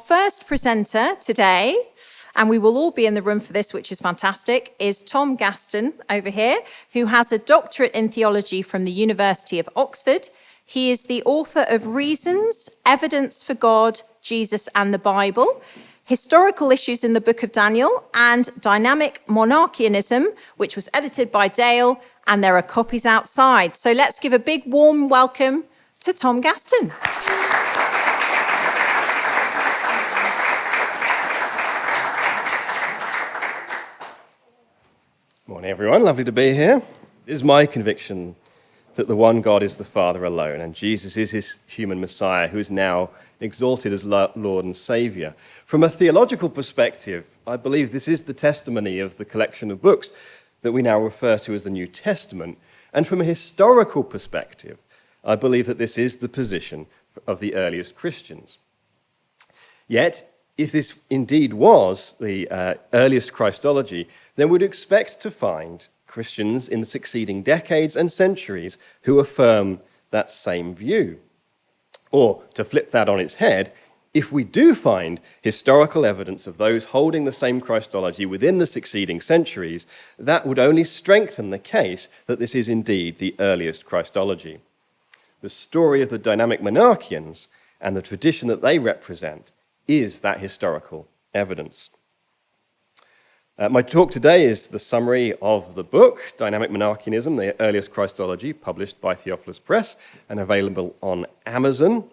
first presenter today, and we will all be in the room for this, which is fantastic, is Tom Gaston over here, who has a doctorate in theology from the University of Oxford. He is the author of Reasons, Evidence for God, Jesus and the Bible, Historical Issues in the Book of Daniel, and Dynamic Monarchianism, which was edited by Dale, and there are copies outside. So let's give a big warm welcome to Tom Gaston. Morning, everyone. Lovely to be here. It is my conviction that the one God is the Father alone, and Jesus is his human Messiah, who is now exalted as Lord and Saviour. From a theological perspective, I believe this is the testimony of the collection of books that we now refer to as the New Testament. And from a historical perspective, I believe that this is the position of the earliest Christians. Yet, if this indeed was the earliest Christology, then we'd expect to find Christians in the succeeding decades and centuries who affirm that same view. Or, to flip that on its head, if we do find historical evidence of those holding the same Christology within the succeeding centuries, that would only strengthen the case that this is indeed the earliest Christology. The story of the Dynamic Monarchians and the tradition that they represent is that historical evidence. My talk today is the summary of the book, Dynamic Monarchianism, the Earliest Christology, published by Theophilus Press and available on Amazon.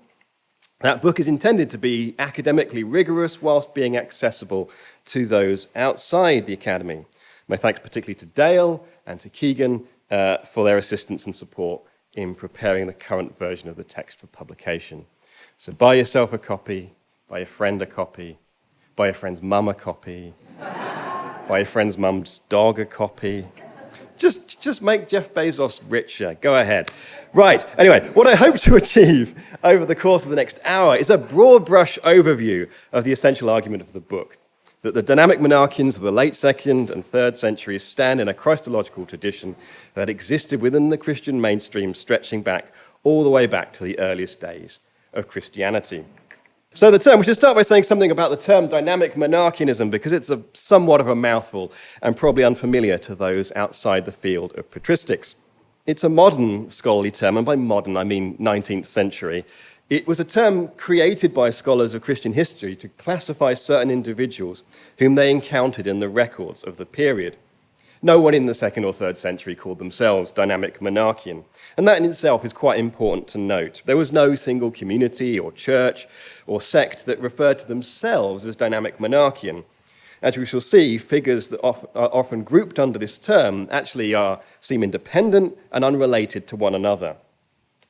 That book is intended to be academically rigorous whilst being accessible to those outside the academy. My thanks particularly to Dale and to Keegan for their assistance and support in preparing the current version of the text for publication. So buy yourself a copy, buy your friend a copy, buy your friend's mum a copy, buy your friend's mum's dog a copy. Just make Jeff Bezos richer. Go ahead. Right, anyway, what I hope to achieve over the course of the next hour is a broad brush overview of the essential argument of the book, that the Dynamic Monarchians of the late 2nd and 3rd centuries stand in a Christological tradition that existed within the Christian mainstream, stretching back all the way back to the earliest days of Christianity. So we should start by saying something about the term dynamic monarchianism, because it's somewhat of a mouthful and probably unfamiliar to those outside the field of patristics. It's a modern scholarly term, and by modern I mean 19th century. It was a term created by scholars of Christian history to classify certain individuals whom they encountered in the records of the period. No one in the 2nd or 3rd century called themselves dynamic monarchian, and that in itself is quite important to note. There was no single community or church or sect that referred to themselves as dynamic monarchian. As we shall see, figures that are often grouped under this term actually seem independent and unrelated to one another.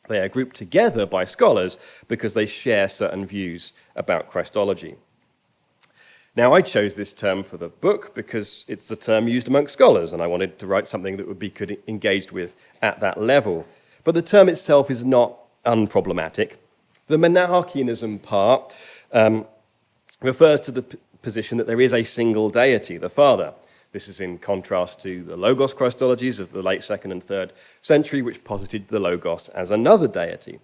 They are grouped together by scholars because they share certain views about Christology. Now, I chose this term for the book because it's the term used amongst scholars, and I wanted to write something that would be engaged with at that level. But the term itself is not unproblematic. The monarchianism part refers to the position that there is a single deity, the Father. This is in contrast to the Logos Christologies of the late 2nd and 3rd century, which posited the Logos as another deity.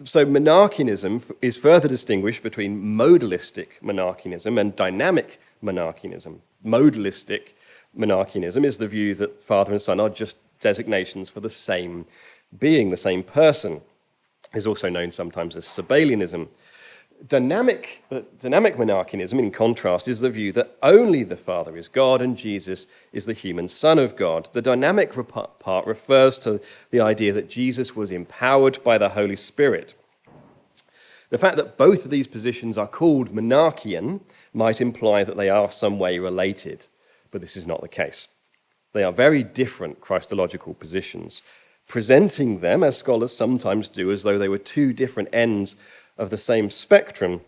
So monarchianism is further distinguished between modalistic monarchianism and dynamic monarchianism. Modalistic monarchianism is the view that Father and Son are just designations for the same being, the same person. It's also known sometimes as Sabellianism. Dynamic monarchianism, in contrast, is the view that only the Father is God and Jesus is the human Son of God. The dynamic part refers to the idea that Jesus was empowered by the Holy Spirit. The fact that both of these positions are called monarchian might imply that they are some way related, but this is not the case. They are very different Christological positions, presenting them, as scholars sometimes do, as though they were two different ends of the same spectrum,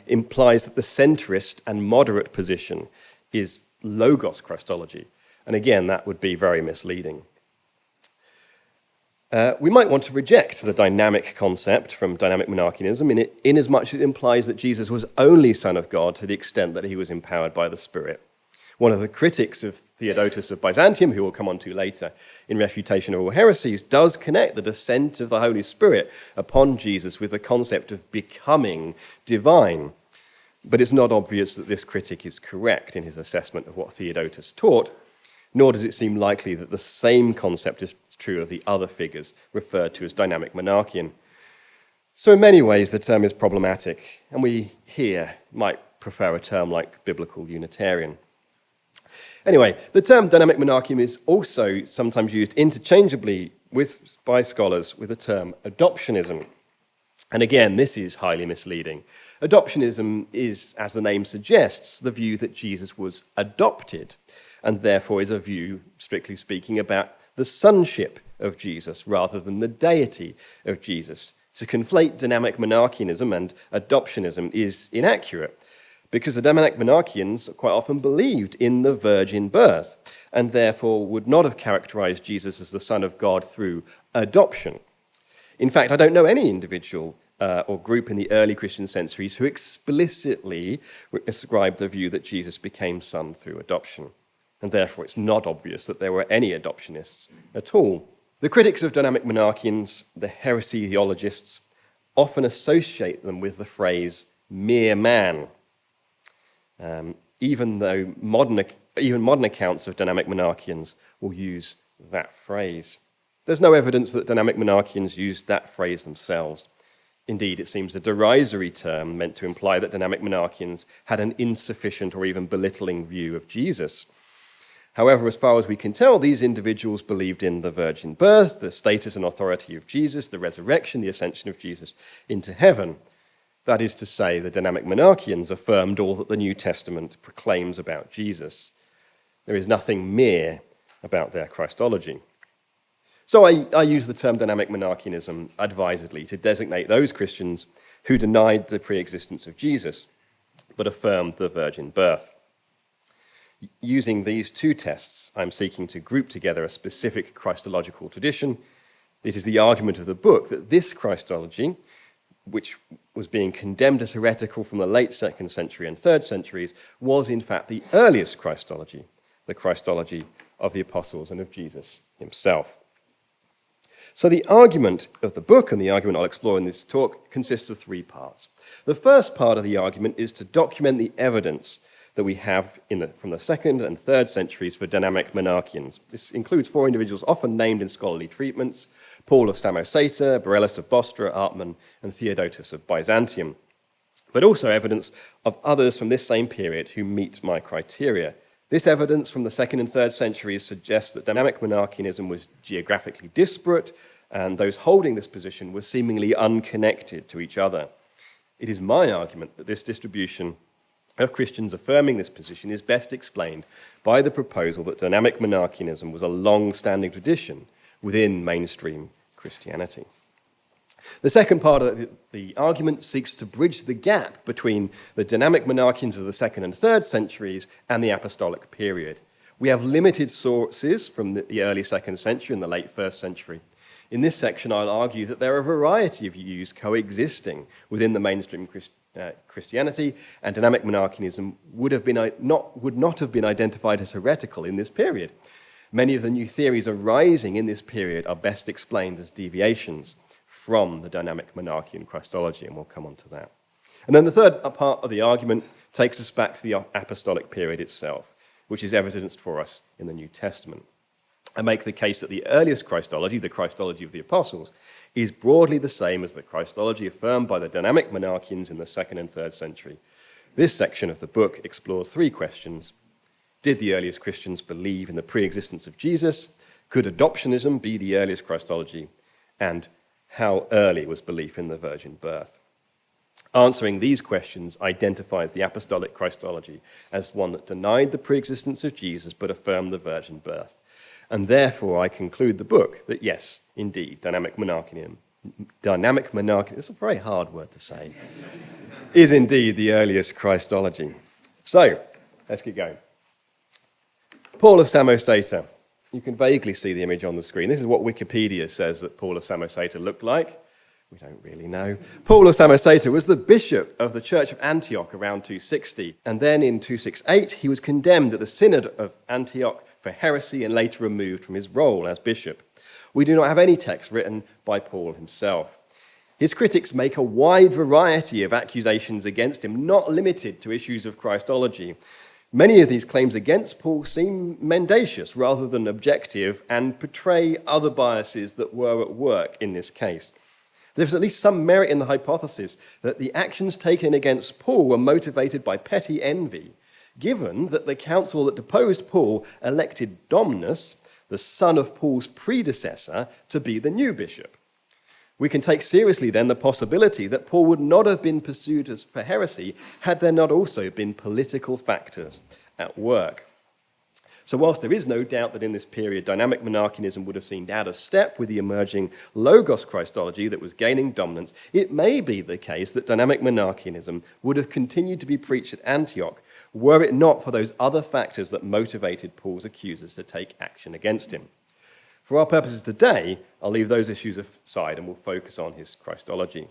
implies that the centrist and moderate position is Logos Christology. And again, that would be very misleading. We might want to reject the dynamic concept from dynamic monarchianism inasmuch as it implies that Jesus was only Son of God to the extent that he was empowered by the Spirit. One of the critics of Theodotus of Byzantium, who we'll come on to later in Refutation of All Heresies, does connect the descent of the Holy Spirit upon Jesus with the concept of becoming divine. But it's not obvious that this critic is correct in his assessment of what Theodotus taught, nor does it seem likely that the same concept is true of the other figures referred to as dynamic monarchian. So in many ways, the term is problematic, and we here might prefer a term like biblical Unitarian. Anyway, the term dynamic monarchian is also sometimes used interchangeably by scholars with the term adoptionism. And again, this is highly misleading. Adoptionism is, as the name suggests, the view that Jesus was adopted, and therefore is a view, strictly speaking, about the sonship of Jesus rather than the deity of Jesus. To conflate dynamic monarchianism and adoptionism is inaccurate, because the dynamic monarchians quite often believed in the virgin birth, and therefore would not have characterized Jesus as the Son of God through adoption. In fact, I don't know any individual or group in the early Christian centuries who explicitly ascribed the view that Jesus became Son through adoption, and therefore it's not obvious that there were any adoptionists at all. The critics of dynamic monarchians, the heresiologists, often associate them with the phrase mere man. Even modern accounts of dynamic monarchians will use that phrase. There's no evidence that dynamic monarchians used that phrase themselves. Indeed, it seems a derisory term meant to imply that dynamic monarchians had an insufficient or even belittling view of Jesus. However, as far as we can tell, these individuals believed in the virgin birth, the status and authority of Jesus, the resurrection, the ascension of Jesus into heaven. That is to say, the dynamic monarchians affirmed all that the New Testament proclaims about Jesus. There is nothing mere about their Christology. So I use the term dynamic monarchianism advisedly to designate those Christians who denied the pre-existence of Jesus, but affirmed the virgin birth. Using these two tests, I'm seeking to group together a specific Christological tradition. This is the argument of the book that this Christology, which was being condemned as heretical from the late 2nd century and 3rd centuries, was in fact the earliest Christology, the Christology of the apostles and of Jesus himself. So the argument of the book, and the argument I'll explore in this talk, consists of 3 parts. The first part of the argument is to document the evidence that we have from the 2nd and 3rd centuries for dynamic monarchians. This includes 4 individuals often named in scholarly treatments: Paul of Samosata, Beryllus of Bostra, Artemon, and Theodotus of Byzantium, but also evidence of others from this same period who meet my criteria. This evidence from the 2nd and 3rd centuries suggests that dynamic monarchianism was geographically disparate, and those holding this position were seemingly unconnected to each other. It is my argument that this distribution of Christians affirming this position is best explained by the proposal that dynamic monarchianism was a long-standing tradition within mainstream Christianity. The second part of the argument seeks to bridge the gap between the dynamic monarchians of the 2nd and 3rd centuries and the apostolic period. We have limited sources from the early 2nd century and the late 1st century. In this section, I'll argue that there are a variety of views coexisting within the mainstream Christianity, and dynamic monarchianism would not have been identified as heretical in this period. Many of the new theories arising in this period are best explained as deviations from the dynamic monarchian Christology, and we'll come on to that. And then the third part of the argument takes us back to the apostolic period itself, which is evidenced for us in the New Testament. I make the case that the earliest Christology, the Christology of the apostles, is broadly the same as the Christology affirmed by the dynamic monarchians in the 2nd and 3rd century. This section of the book explores 3 questions. Did the earliest Christians believe in the pre-existence of Jesus? Could adoptionism be the earliest Christology? And how early was belief in the virgin birth? Answering these questions identifies the apostolic Christology as one that denied the pre-existence of Jesus but affirmed the virgin birth. And therefore, I conclude the book that yes, indeed, dynamic monarchianism, it's a very hard word to say, is indeed the earliest Christology. So, let's get going. Paul of Samosata. You can vaguely see the image on the screen. This is what Wikipedia says that Paul of Samosata looked like. We don't really know. Paul of Samosata was the bishop of the Church of Antioch around 260, and then in 268 he was condemned at the Synod of Antioch for heresy and later removed from his role as bishop. We do not have any text written by Paul himself. His critics make a wide variety of accusations against him, not limited to issues of Christology. Many of these claims against Paul seem mendacious rather than objective and portray other biases that were at work in this case. There's at least some merit in the hypothesis that the actions taken against Paul were motivated by petty envy, given that the council that deposed Paul elected Domnus, the son of Paul's predecessor, to be the new bishop. We can take seriously then the possibility that Paul would not have been pursued as for heresy had there not also been political factors at work. So whilst there is no doubt that in this period dynamic monarchianism would have seemed out of step with the emerging Logos Christology that was gaining dominance, it may be the case that dynamic monarchianism would have continued to be preached at Antioch were it not for those other factors that motivated Paul's accusers to take action against him. For our purposes today, I'll leave those issues aside and we'll focus on his Christology.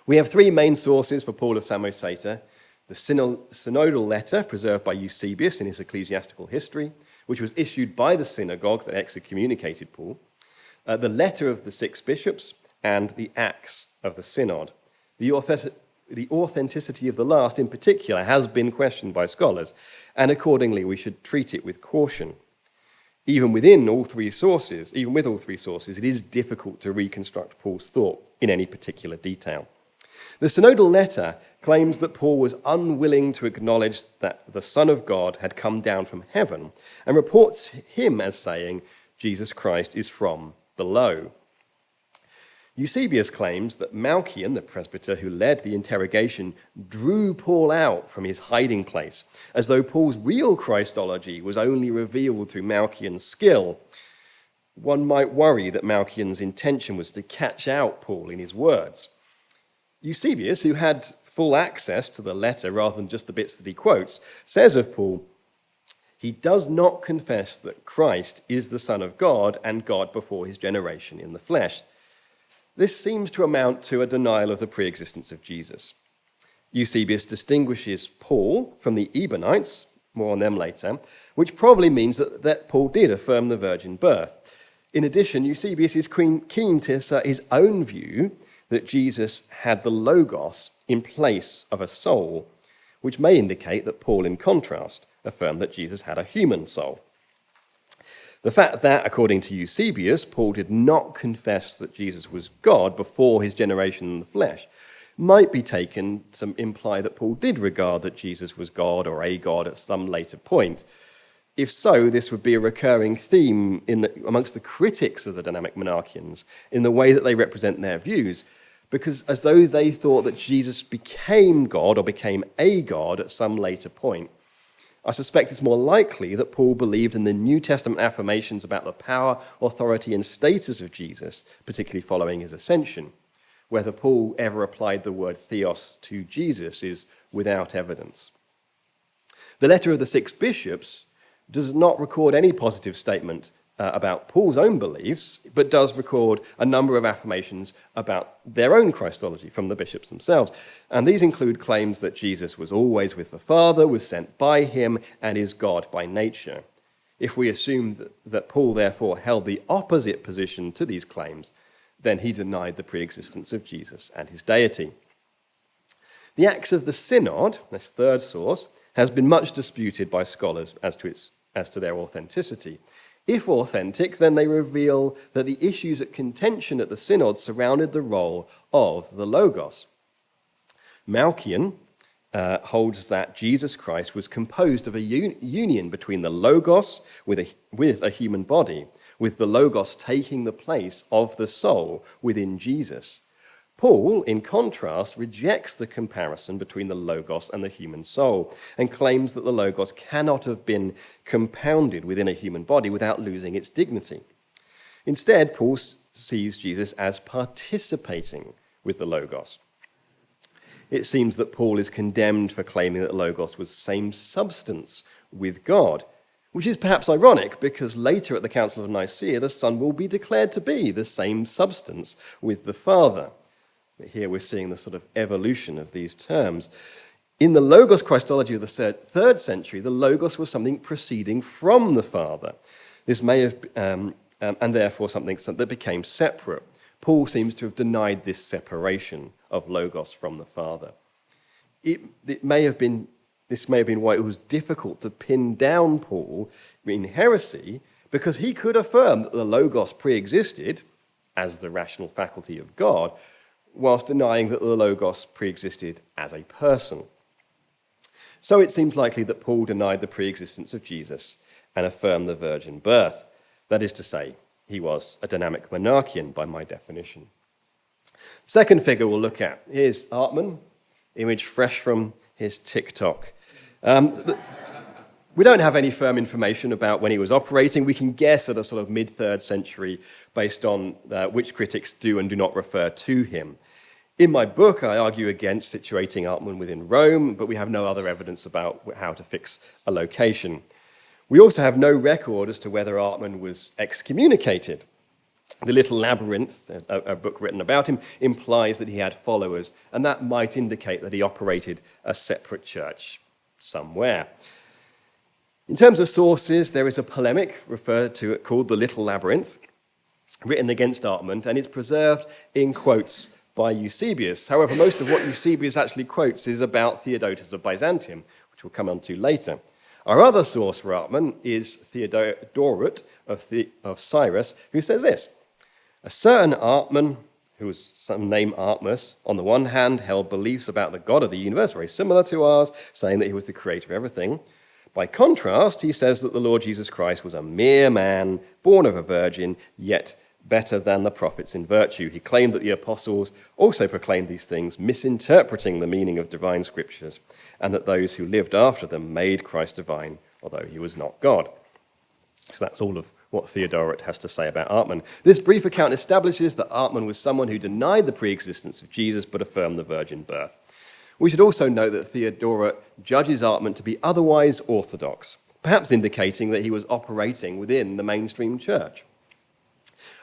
We have three main sources for Paul of Samosata: the synodal letter preserved by Eusebius in his ecclesiastical history, which was issued by the synagogue that excommunicated Paul, the letter of the 6 bishops, and the Acts of the synod. The authenticity of the last in particular has been questioned by scholars, and accordingly we should treat it with caution. Even with all three sources, it is difficult to reconstruct Paul's thought in any particular detail. The synodal letter claims that Paul was unwilling to acknowledge that the Son of God had come down from heaven and reports him as saying, Jesus Christ is from below. Eusebius claims that Malchian, the presbyter who led the interrogation, drew Paul out from his hiding place, as though Paul's real Christology was only revealed through Malchian's skill. One might worry that Malchian's intention was to catch out Paul in his words. Eusebius, who had full access to the letter rather than just the bits that he quotes, says of Paul, he does not confess that Christ is the Son of God and God before his generation in the flesh. This seems to amount to a denial of the pre-existence of Jesus. Eusebius distinguishes Paul from the Ebionites, more on them later, which probably means that Paul did affirm the virgin birth. In addition, Eusebius is keen to assert his own view that Jesus had the Logos in place of a soul, which may indicate that Paul, in contrast, affirmed that Jesus had a human soul. The fact that, according to Eusebius, Paul did not confess that Jesus was God before his generation in the flesh might be taken to imply that Paul did regard that Jesus was God or a God at some later point. If so, this would be a recurring theme amongst the critics of the dynamic monarchians in the way that they represent their views, because as though they thought that Jesus became God or became a God at some later point. I suspect it's more likely that Paul believed in the New Testament affirmations about the power, authority, and status of Jesus, particularly following his ascension. Whether Paul ever applied the word theos to Jesus is without evidence. The letter of the 6 bishops does not record any positive statement about Paul's own beliefs, but does record a number of affirmations about their own Christology from the bishops themselves. And these include claims that Jesus was always with the Father, was sent by him, and is God by nature. If we assume that Paul therefore held the opposite position to these claims, then he denied the pre-existence of Jesus and his deity. The Acts of the Synod, this third source, has been much disputed by scholars as to their authenticity. If authentic, then they reveal that the issues at contention at the synod surrounded the role of the Logos. Malchian holds that Jesus Christ was composed of a union between the Logos with a human body, with the Logos taking the place of the soul within Jesus. Paul, in contrast, rejects the comparison between the Logos and the human soul and claims that the Logos cannot have been compounded within a human body without losing its dignity. Instead, Paul sees Jesus as participating with the Logos. It seems that Paul is condemned for claiming that Logos was same substance with God, which is perhaps ironic because later at the Council of Nicaea, the Son will be declared to be the same substance with the Father. But here we're seeing the sort of evolution of these terms. In the Logos Christology of the 3rd century, the Logos was something proceeding from the Father. This may have, and therefore something that became separate. Paul seems to have denied this separation of Logos from the Father. This may have been why it was difficult to pin down Paul in heresy, because he could affirm that the Logos pre-existed as the rational faculty of God, whilst denying that the Logos pre-existed as a person. So it seems likely that Paul denied the pre-existence of Jesus and affirmed the virgin birth. That is to say, he was a dynamic monarchian by my definition. Second figure we'll look at. Here's Artemon, image fresh from his TikTok. We don't have any firm information about when he was operating. We can guess at a sort of mid-3rd century based on which critics do and do not refer to him. In my book, I argue against situating Artemon within Rome, but we have no other evidence about how to fix a location. We also have no record as to whether Artemon was excommunicated. The Little Labyrinth, a book written about him, implies that he had followers, and that might indicate that he operated a separate church somewhere. In terms of sources, there is a polemic referred to called the Little Labyrinth, written against Artemon, and it's preserved in quotes by Eusebius. However, most of what Eusebius actually quotes is about Theodotus of Byzantium, which we'll come on to later. Our other source for Artemon is Theodotus of Cyrus, who says this: a certain Artemon, who was some name Artemis, on the one hand held beliefs about the God of the universe very similar to ours, saying that he was the creator of everything. By contrast, he says that the Lord Jesus Christ was a mere man, born of a virgin, yet better than the prophets in virtue. He claimed that the apostles also proclaimed these things, misinterpreting the meaning of divine scriptures, and that those who lived after them made Christ divine, although he was not God. So that's all of what Theodoret has to say about Artemon. This brief account establishes that Artemon was someone who denied the pre-existence of Jesus but affirmed the virgin birth. We should also note that Theodoret judges Artemon to be otherwise orthodox, perhaps indicating that he was operating within the mainstream church.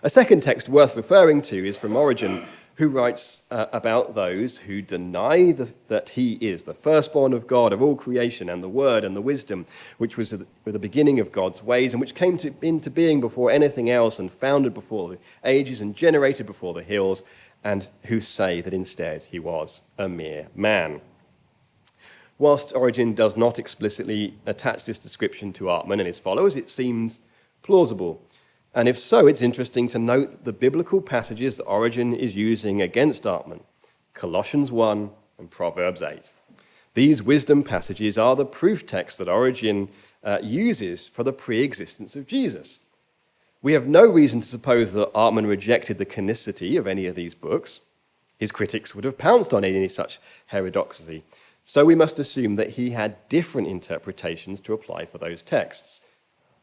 A second text worth referring to is from Origen, who writes about those who deny that he is the firstborn of God of all creation, and the Word and the wisdom, which was the beginning of God's ways, and which came into being before anything else, and founded before the ages, and generated before the hills, and who say that instead he was a mere man. Whilst Origen does not explicitly attach this description to Artemon and his followers, it seems plausible. And if so, it's interesting to note the biblical passages that Origen is using against Artemon, Colossians 1 and Proverbs 8. These wisdom passages are the proof texts that Origen uses for the pre-existence of Jesus. We have no reason to suppose that Artemon rejected the canonicity of any of these books. His critics would have pounced on any such heterodoxy. So we must assume that he had different interpretations to apply for those texts,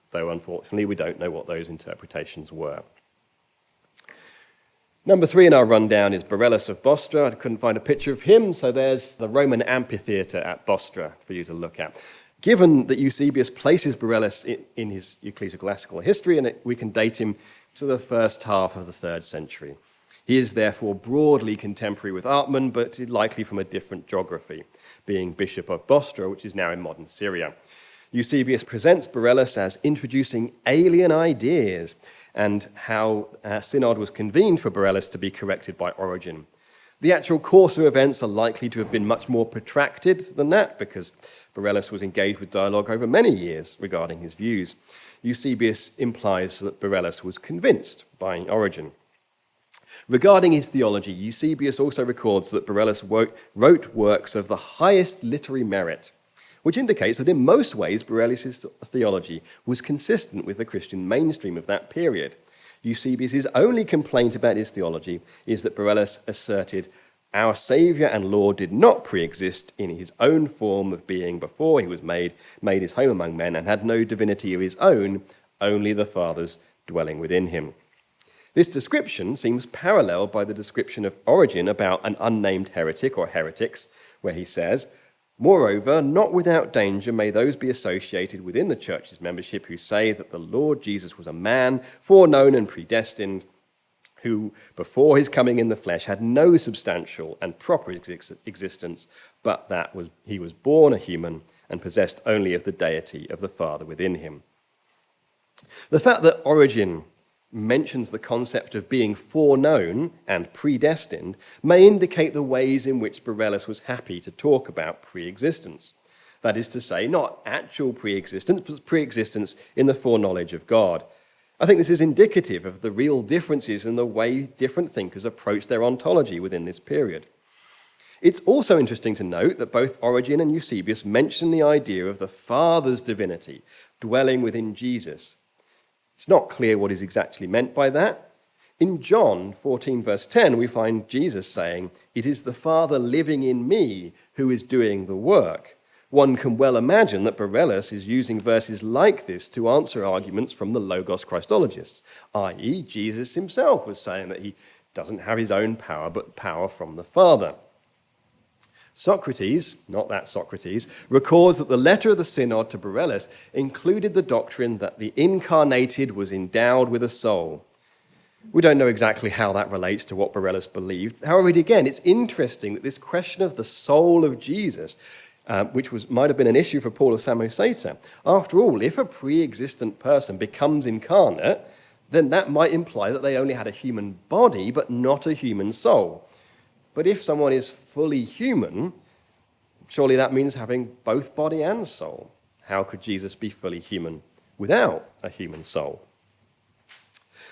though unfortunately we don't know what those interpretations were. Number 3 in our rundown is Beryllus of Bostra. I couldn't find a picture of him, so there's the Roman amphitheatre at Bostra for you to look at. Given that Eusebius places Beryllus in his ecclesiastical history, and we can date him to the first half of the 3rd century. He is therefore broadly contemporary with Artemon, but likely from a different geography, being Bishop of Bostra, which is now in modern Syria. Eusebius presents Beryllus as introducing alien ideas, and how a synod was convened for Beryllus to be corrected by Origen. The actual course of events are likely to have been much more protracted than that, because Beryllus was engaged with dialogue over many years regarding his views. Eusebius implies that Beryllus was convinced by Origen. Regarding his theology, Eusebius also records that Beryllus wrote works of the highest literary merit, which indicates that in most ways Beryllus' theology was consistent with the Christian mainstream of that period. Eusebius' only complaint about his theology is that Beryllus asserted our Saviour and Lord did not pre-exist in his own form of being before he was made his home among men, and had no divinity of his own, only the Father's dwelling within him. This description seems paralleled by the description of Origen about an unnamed heretic or heretics, where he says, Moreover, not without danger may those be associated within the church's membership who say that the Lord Jesus was a man, foreknown and predestined, who, before his coming in the flesh, had no substantial and proper existence, but that he was born a human and possessed only of the deity of the Father within him. The fact that Origen mentions the concept of being foreknown and predestined may indicate the ways in which Beryllus was happy to talk about pre-existence. That is to say, not actual pre-existence, but pre-existence in the foreknowledge of God. I think this is indicative of the real differences in the way different thinkers approach their ontology within this period. It's also interesting to note that both Origen and Eusebius mention the idea of the Father's divinity dwelling within Jesus. It's not clear what is exactly meant by that. In John 14, verse 10, we find Jesus saying, "It is the Father living in me who is doing the work." One can well imagine that Beryllus is using verses like this to answer arguments from the Logos Christologists, i.e. Jesus himself was saying that he doesn't have his own power, but power from the Father. Socrates, not that Socrates, records that the letter of the synod to Beryllus included the doctrine that the incarnated was endowed with a soul. We don't know exactly how that relates to what Beryllus believed. However, again, it's interesting that this question of the soul of Jesus, which might have been an issue for Paul of Samosata, after all, if a pre-existent person becomes incarnate, then that might imply that they only had a human body, but not a human soul. But if someone is fully human, surely that means having both body and soul. How could Jesus be fully human without a human soul?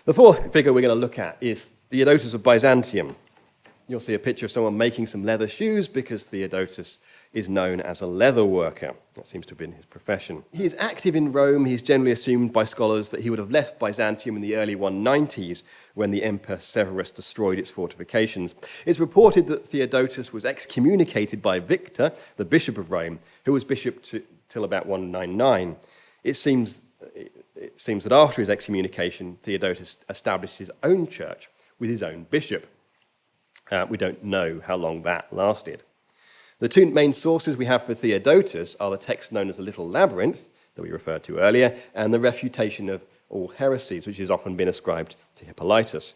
The fourth figure we're going to look at is Theodotus of Byzantium. You'll see a picture of someone making some leather shoes because Theodotus is known as a leather worker. That seems to have been his profession. He is active in Rome. He's generally assumed by scholars that he would have left Byzantium in the early 190s when the Emperor Severus destroyed its fortifications. It's reported that Theodotus was excommunicated by Victor, the Bishop of Rome, who was bishop till about 199. It seems that after his excommunication, Theodotus established his own church with his own bishop. We don't know how long that lasted. The two main sources we have for Theodotus are the text known as the Little Labyrinth, that we referred to earlier, and the Refutation of All Heresies, which has often been ascribed to Hippolytus.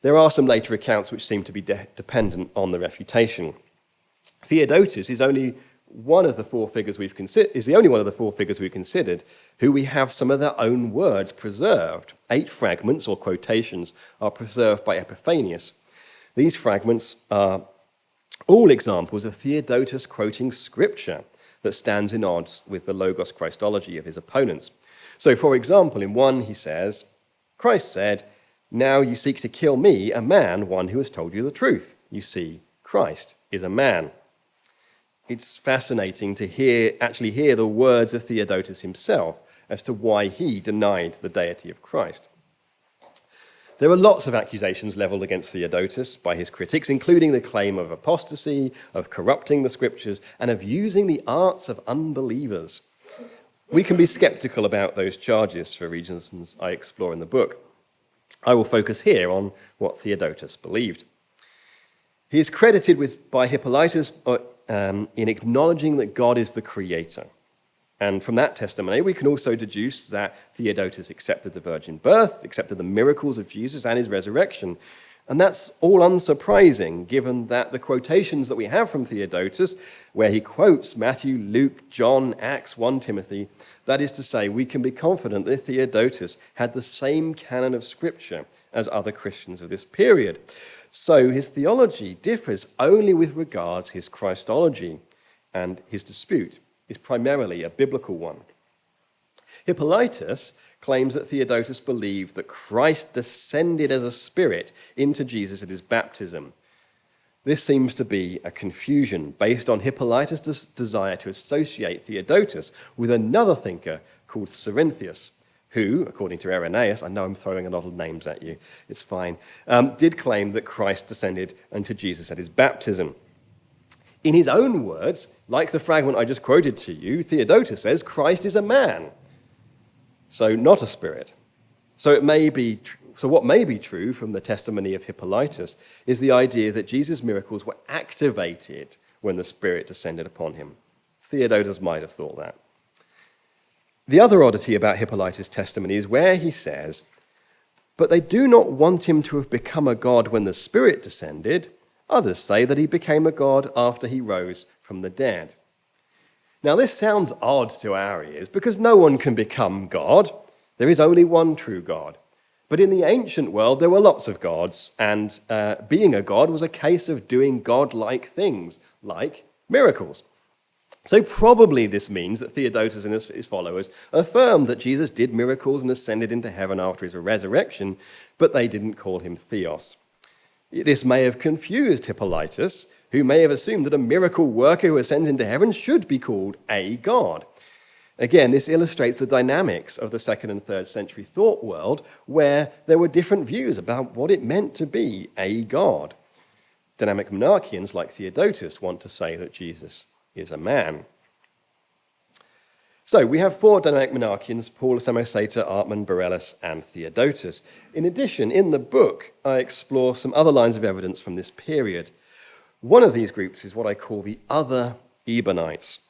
There are some later accounts which seem to be dependent on the refutation. Theodotus is only one of the four figures we've considered who we have some of their own words preserved. 8 fragments or quotations are preserved by Epiphanius. These fragments are all examples of Theodotus quoting scripture that stands in odds with the Logos Christology of his opponents. So, for example, in one he says, Christ said, "Now you seek to kill me, a man, one who has told you the truth." You see, Christ is a man. It's fascinating to actually hear the words of Theodotus himself as to why he denied the deity of Christ. There are lots of accusations levelled against Theodotus by his critics, including the claim of apostasy, of corrupting the scriptures, and of using the arts of unbelievers. We can be sceptical about those charges for reasons I explore in the book. I will focus here on what Theodotus believed. He is credited by Hippolytus in acknowledging that God is the creator. And from that testimony, we can also deduce that Theodotus accepted the virgin birth, accepted the miracles of Jesus and his resurrection. And that's all unsurprising, given that the quotations that we have from Theodotus, where he quotes Matthew, Luke, John, Acts, 1 Timothy, that is to say, we can be confident that Theodotus had the same canon of scripture as other Christians of this period. So his theology differs only with regards his Christology, and his dispute is primarily a biblical one. Hippolytus claims that Theodotus believed that Christ descended as a spirit into Jesus at his baptism. This seems to be a confusion based on Hippolytus' desire to associate Theodotus with another thinker called Cerinthius, who, according to Irenaeus, I know I'm throwing a lot of names at you, it's fine, did claim that Christ descended unto Jesus at his baptism. In his own words, like the fragment I just quoted to you, Theodotus says Christ is a man, so not a spirit. So what may be true from the testimony of Hippolytus is the idea that Jesus' miracles were activated when the Spirit descended upon him. Theodotus might have thought that. The other oddity about Hippolytus' testimony is where he says, "But they do not want him to have become a god when the Spirit descended. Others say that he became a god after he rose from the dead." Now, this sounds odd to our ears because no one can become God. There is only one true God. But in the ancient world, there were lots of gods, and being a god was a case of doing godlike things, like miracles. So probably this means that Theodotus and his followers affirmed that Jesus did miracles and ascended into heaven after his resurrection, but they didn't call him Theos. This may have confused Hippolytus, who may have assumed that a miracle worker who ascends into heaven should be called a god. Again, this illustrates the dynamics of the 2nd and 3rd century thought world, where there were different views about what it meant to be a god. Dynamic Monarchians like Theodotus want to say that Jesus is a man. So we have 4 Dynamic Monarchians: Paul, Samosata, Artemon, Beryllus, and Theodotus. In addition, in the book, I explore some other lines of evidence from this period. One of these groups is what I call the other Ebionites.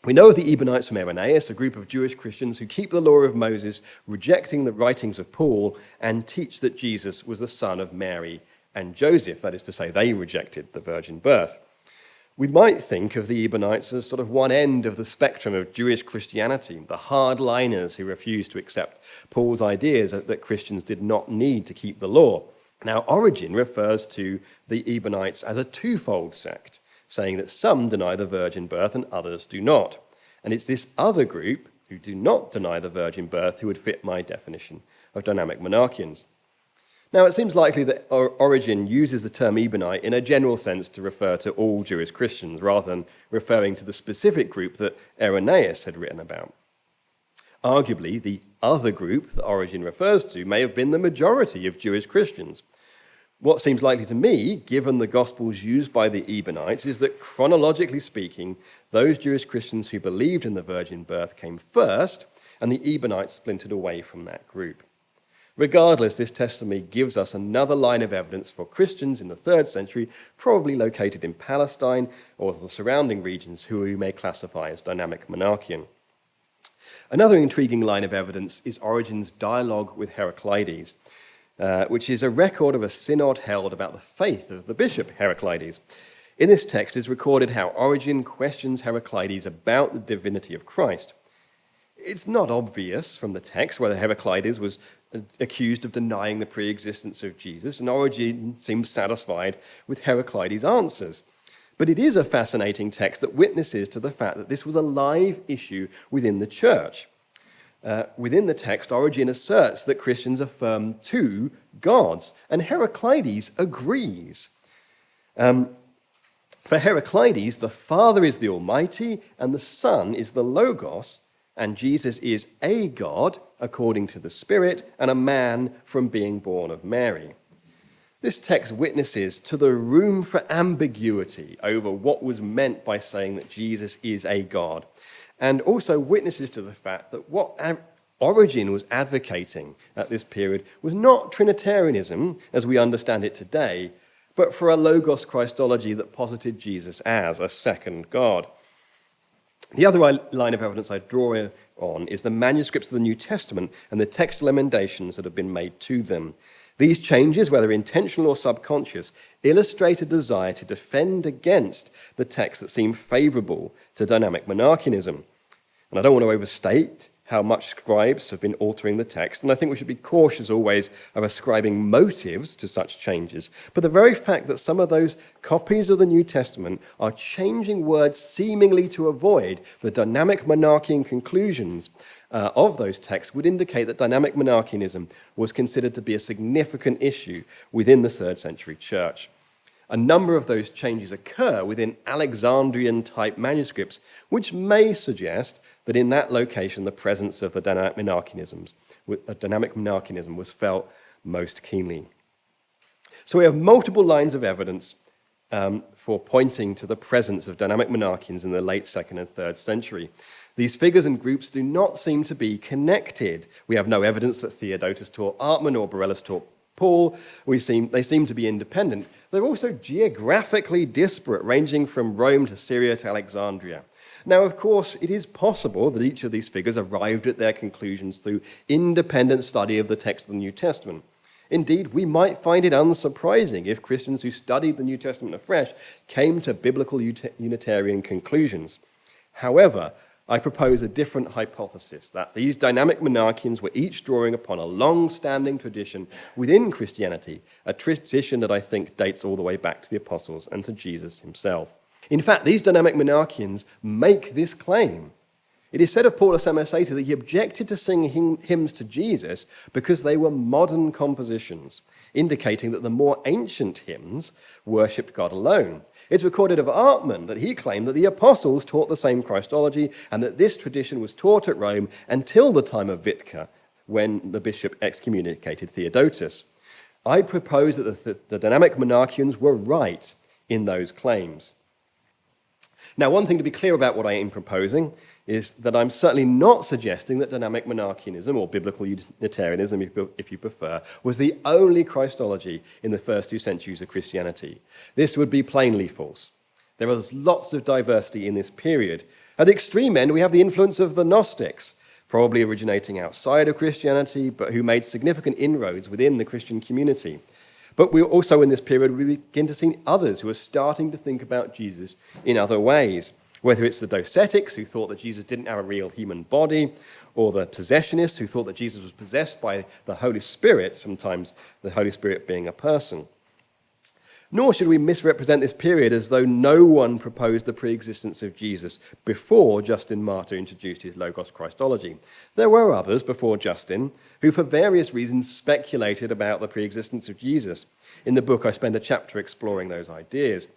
We know of the Ebionites from Irenaeus, a group of Jewish Christians who keep the law of Moses, rejecting the writings of Paul, and teach that Jesus was the son of Mary and Joseph. That is to say, they rejected the virgin birth. We might think of the Ebionites as sort of one end of the spectrum of Jewish Christianity, the hardliners who refused to accept Paul's ideas that Christians did not need to keep the law. Now, Origen refers to the Ebionites as a twofold sect, saying that some deny the virgin birth and others do not. And it's this other group who do not deny the virgin birth who would fit my definition of Dynamic Monarchians. Now, it seems likely that Origen uses the term Ebionite in a general sense to refer to all Jewish Christians, rather than referring to the specific group that Irenaeus had written about. Arguably, the other group that Origen refers to may have been the majority of Jewish Christians. What seems likely to me, given the Gospels used by the Ebionites, is that chronologically speaking, those Jewish Christians who believed in the virgin birth came first, and the Ebionites splintered away from that group. Regardless, this testimony gives us another line of evidence for Christians in the 3rd century, probably located in Palestine or the surrounding regions, who we may classify as Dynamic Monarchian. Another intriguing line of evidence is Origen's dialogue with Heraclides, which is a record of a synod held about the faith of the bishop Heraclides. In this text is recorded how Origen questions Heraclides about the divinity of Christ. It's not obvious from the text whether Heraclides was accused of denying the pre-existence of Jesus, and Origen seems satisfied with Heraclides' answers. But it is a fascinating text that witnesses to the fact that this was a live issue within the church. Within the text, Origen asserts that Christians affirm 2 gods, and Heraclides agrees. For Heraclides, the Father is the Almighty, and the Son is the Logos, and Jesus is a God, according to the Spirit, and a man from being born of Mary. This text witnesses to the room for ambiguity over what was meant by saying that Jesus is a God, and also witnesses to the fact that what Origen was advocating at this period was not Trinitarianism, as we understand it today, but for a Logos Christology that posited Jesus as a second God. The other line of evidence I draw on is the manuscripts of the New Testament and the textual emendations that have been made to them. These changes, whether intentional or subconscious, illustrate a desire to defend against the texts that seem favourable to Dynamic Monarchianism. And I don't want to overstate how much scribes have been altering the text, and I think we should be cautious always of ascribing motives to such changes. But the very fact that some of those copies of the New Testament are changing words seemingly to avoid the Dynamic Monarchian conclusions of those texts would indicate that Dynamic Monarchianism was considered to be a significant issue within the 3rd century church. A number of those changes occur within Alexandrian-type manuscripts, which may suggest that in that location the presence of the Dynamic Monarchianism was felt most keenly. So we have multiple lines of evidence for pointing to the presence of Dynamic Monarchians in the late 2nd and 3rd century. These figures and groups do not seem to be connected. We have no evidence that Theodotus taught Artemon or Beryllus taught Paul, they seem to be independent. They're also geographically disparate, ranging from Rome to Syria to Alexandria. Now, of course, it is possible that each of these figures arrived at their conclusions through independent study of the text of the New Testament. Indeed, we might find it unsurprising if Christians who studied the New Testament afresh came to biblical Unitarian conclusions. However, I propose a different hypothesis, that these dynamic monarchians were each drawing upon a long-standing tradition within Christianity, a tradition that I think dates all the way back to the apostles and to Jesus himself. In fact, these dynamic monarchians make this claim. It is said of Paul of Samosata that he objected to sing hymns to Jesus because they were modern compositions, indicating that the more ancient hymns worshipped God alone. It's recorded of Artemon that he claimed that the apostles taught the same Christology and that this tradition was taught at Rome until the time of Vitka, when the bishop excommunicated Theodotus. I propose that the dynamic monarchians were right in those claims. Now, one thing to be clear about what I am proposing is that I'm certainly not suggesting that dynamic monarchianism, or biblical Unitarianism if you prefer, was the only Christology in the first 2 centuries of Christianity. This would be plainly false. There was lots of diversity in this period. At the extreme end, we have the influence of the Gnostics, probably originating outside of Christianity, but who made significant inroads within the Christian community. But we also, in this period, we begin to see others who are starting to think about Jesus in other ways, whether it's the Docetics, who thought that Jesus didn't have a real human body, or the possessionists, who thought that Jesus was possessed by the Holy Spirit, sometimes the Holy Spirit being a person. Nor should we misrepresent this period as though no one proposed the pre-existence of Jesus before Justin Martyr introduced his Logos Christology. There were others before Justin who, for various reasons, speculated about the pre-existence of Jesus. In the book, I spend a chapter exploring those ideas.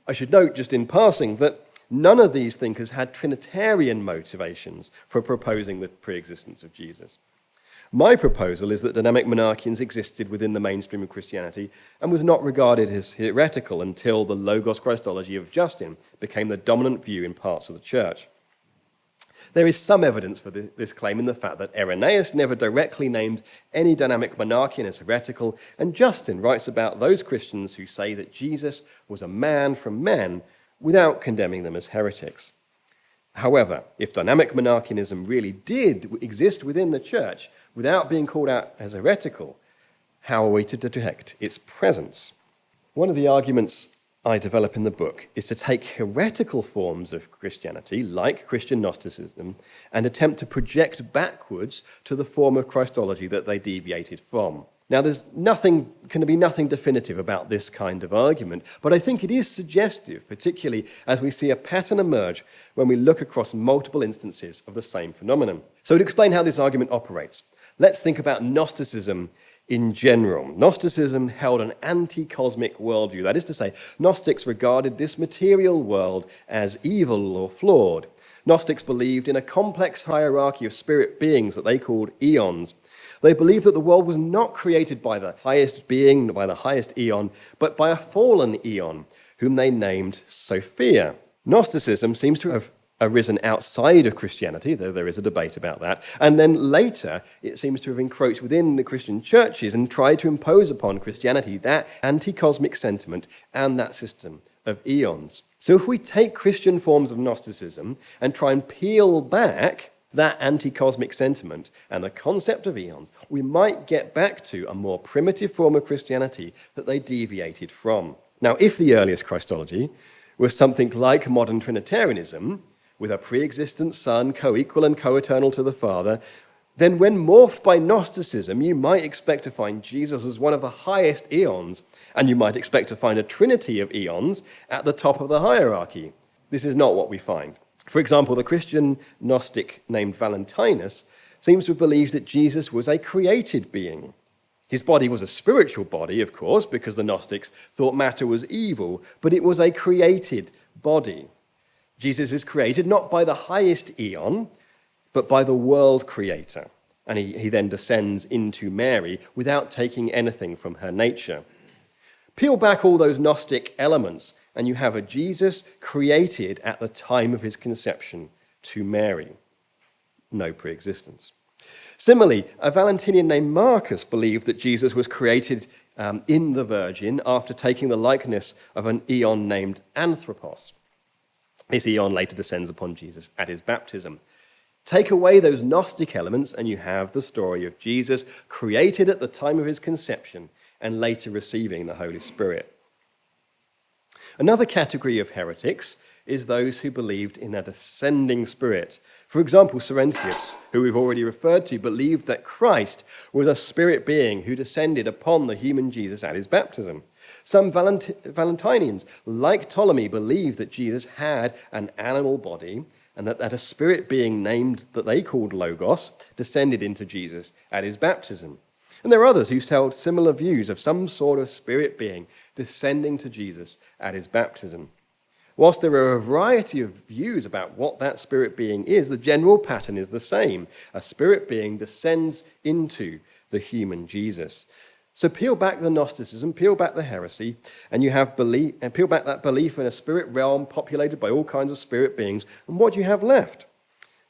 I should note, just in passing, that none of these thinkers had Trinitarian motivations for proposing the pre-existence of Jesus. My proposal is that dynamic monarchians existed within the mainstream of Christianity and was not regarded as heretical until the Logos Christology of Justin became the dominant view in parts of the church. There is some evidence for this claim in the fact that Irenaeus never directly named any dynamic monarchian as heretical, and Justin writes about those Christians who say that Jesus was a man from men without condemning them as heretics. However, if dynamic monarchianism really did exist within the church without being called out as heretical, how are we to detect its presence? One of the arguments I develop in the book is to take heretical forms of Christianity, like Christian Gnosticism, and attempt to project backwards to the form of Christology that they deviated from. Now, can be nothing definitive about this kind of argument, but I think it is suggestive, particularly as we see a pattern emerge when we look across multiple instances of the same phenomenon. So to explain how this argument operates, let's think about Gnosticism in general. Gnosticism held an anti-cosmic worldview. That is to say, Gnostics regarded this material world as evil or flawed. Gnostics believed in a complex hierarchy of spirit beings that they called eons. They believed that the world was not created by the highest being, by the highest eon, but by a fallen eon, whom they named Sophia. Gnosticism seems to have arisen outside of Christianity, though there is a debate about that, and then later it seems to have encroached within the Christian churches and tried to impose upon Christianity that anti-cosmic sentiment and that system of eons. So if we take Christian forms of Gnosticism and try and peel back that anti-cosmic sentiment and the concept of eons, we might get back to a more primitive form of Christianity that they deviated from. Now, if the earliest Christology was something like modern Trinitarianism, with a pre-existent Son, co-equal and co-eternal to the Father, then when morphed by Gnosticism, you might expect to find Jesus as one of the highest eons, and you might expect to find a trinity of eons at the top of the hierarchy. This is not what we find. For example, the Christian Gnostic named Valentinus seems to have believed that Jesus was a created being. His body was a spiritual body, of course, because the Gnostics thought matter was evil, but it was a created body. Jesus is created not by the highest eon, but by the world creator. And he then descends into Mary without taking anything from her nature. Peel back all those Gnostic elements, and you have a Jesus created at the time of his conception to Mary. No pre-existence. Similarly, a Valentinian named Marcus believed that Jesus was created in the Virgin after taking the likeness of an eon named Anthropos. This eon later descends upon Jesus at his baptism. Take away those Gnostic elements and you have the story of Jesus created at the time of his conception and later receiving the Holy Spirit. Another category of heretics is those who believed in a descending spirit. For example, Cerinthius, who we've already referred to, believed that Christ was a spirit being who descended upon the human Jesus at his baptism. Some Valentinians, like Ptolemy, believed that Jesus had an animal body and that a spirit being named that they called Logos descended into Jesus at his baptism. And there are others who held similar views of some sort of spirit being descending to Jesus at his baptism. Whilst there are a variety of views about what that spirit being is, the general pattern is the same. A spirit being descends into the human Jesus. So peel back the Gnosticism, peel back the heresy, and you have belief, and peel back that belief in a spirit realm populated by all kinds of spirit beings, and what do you have left?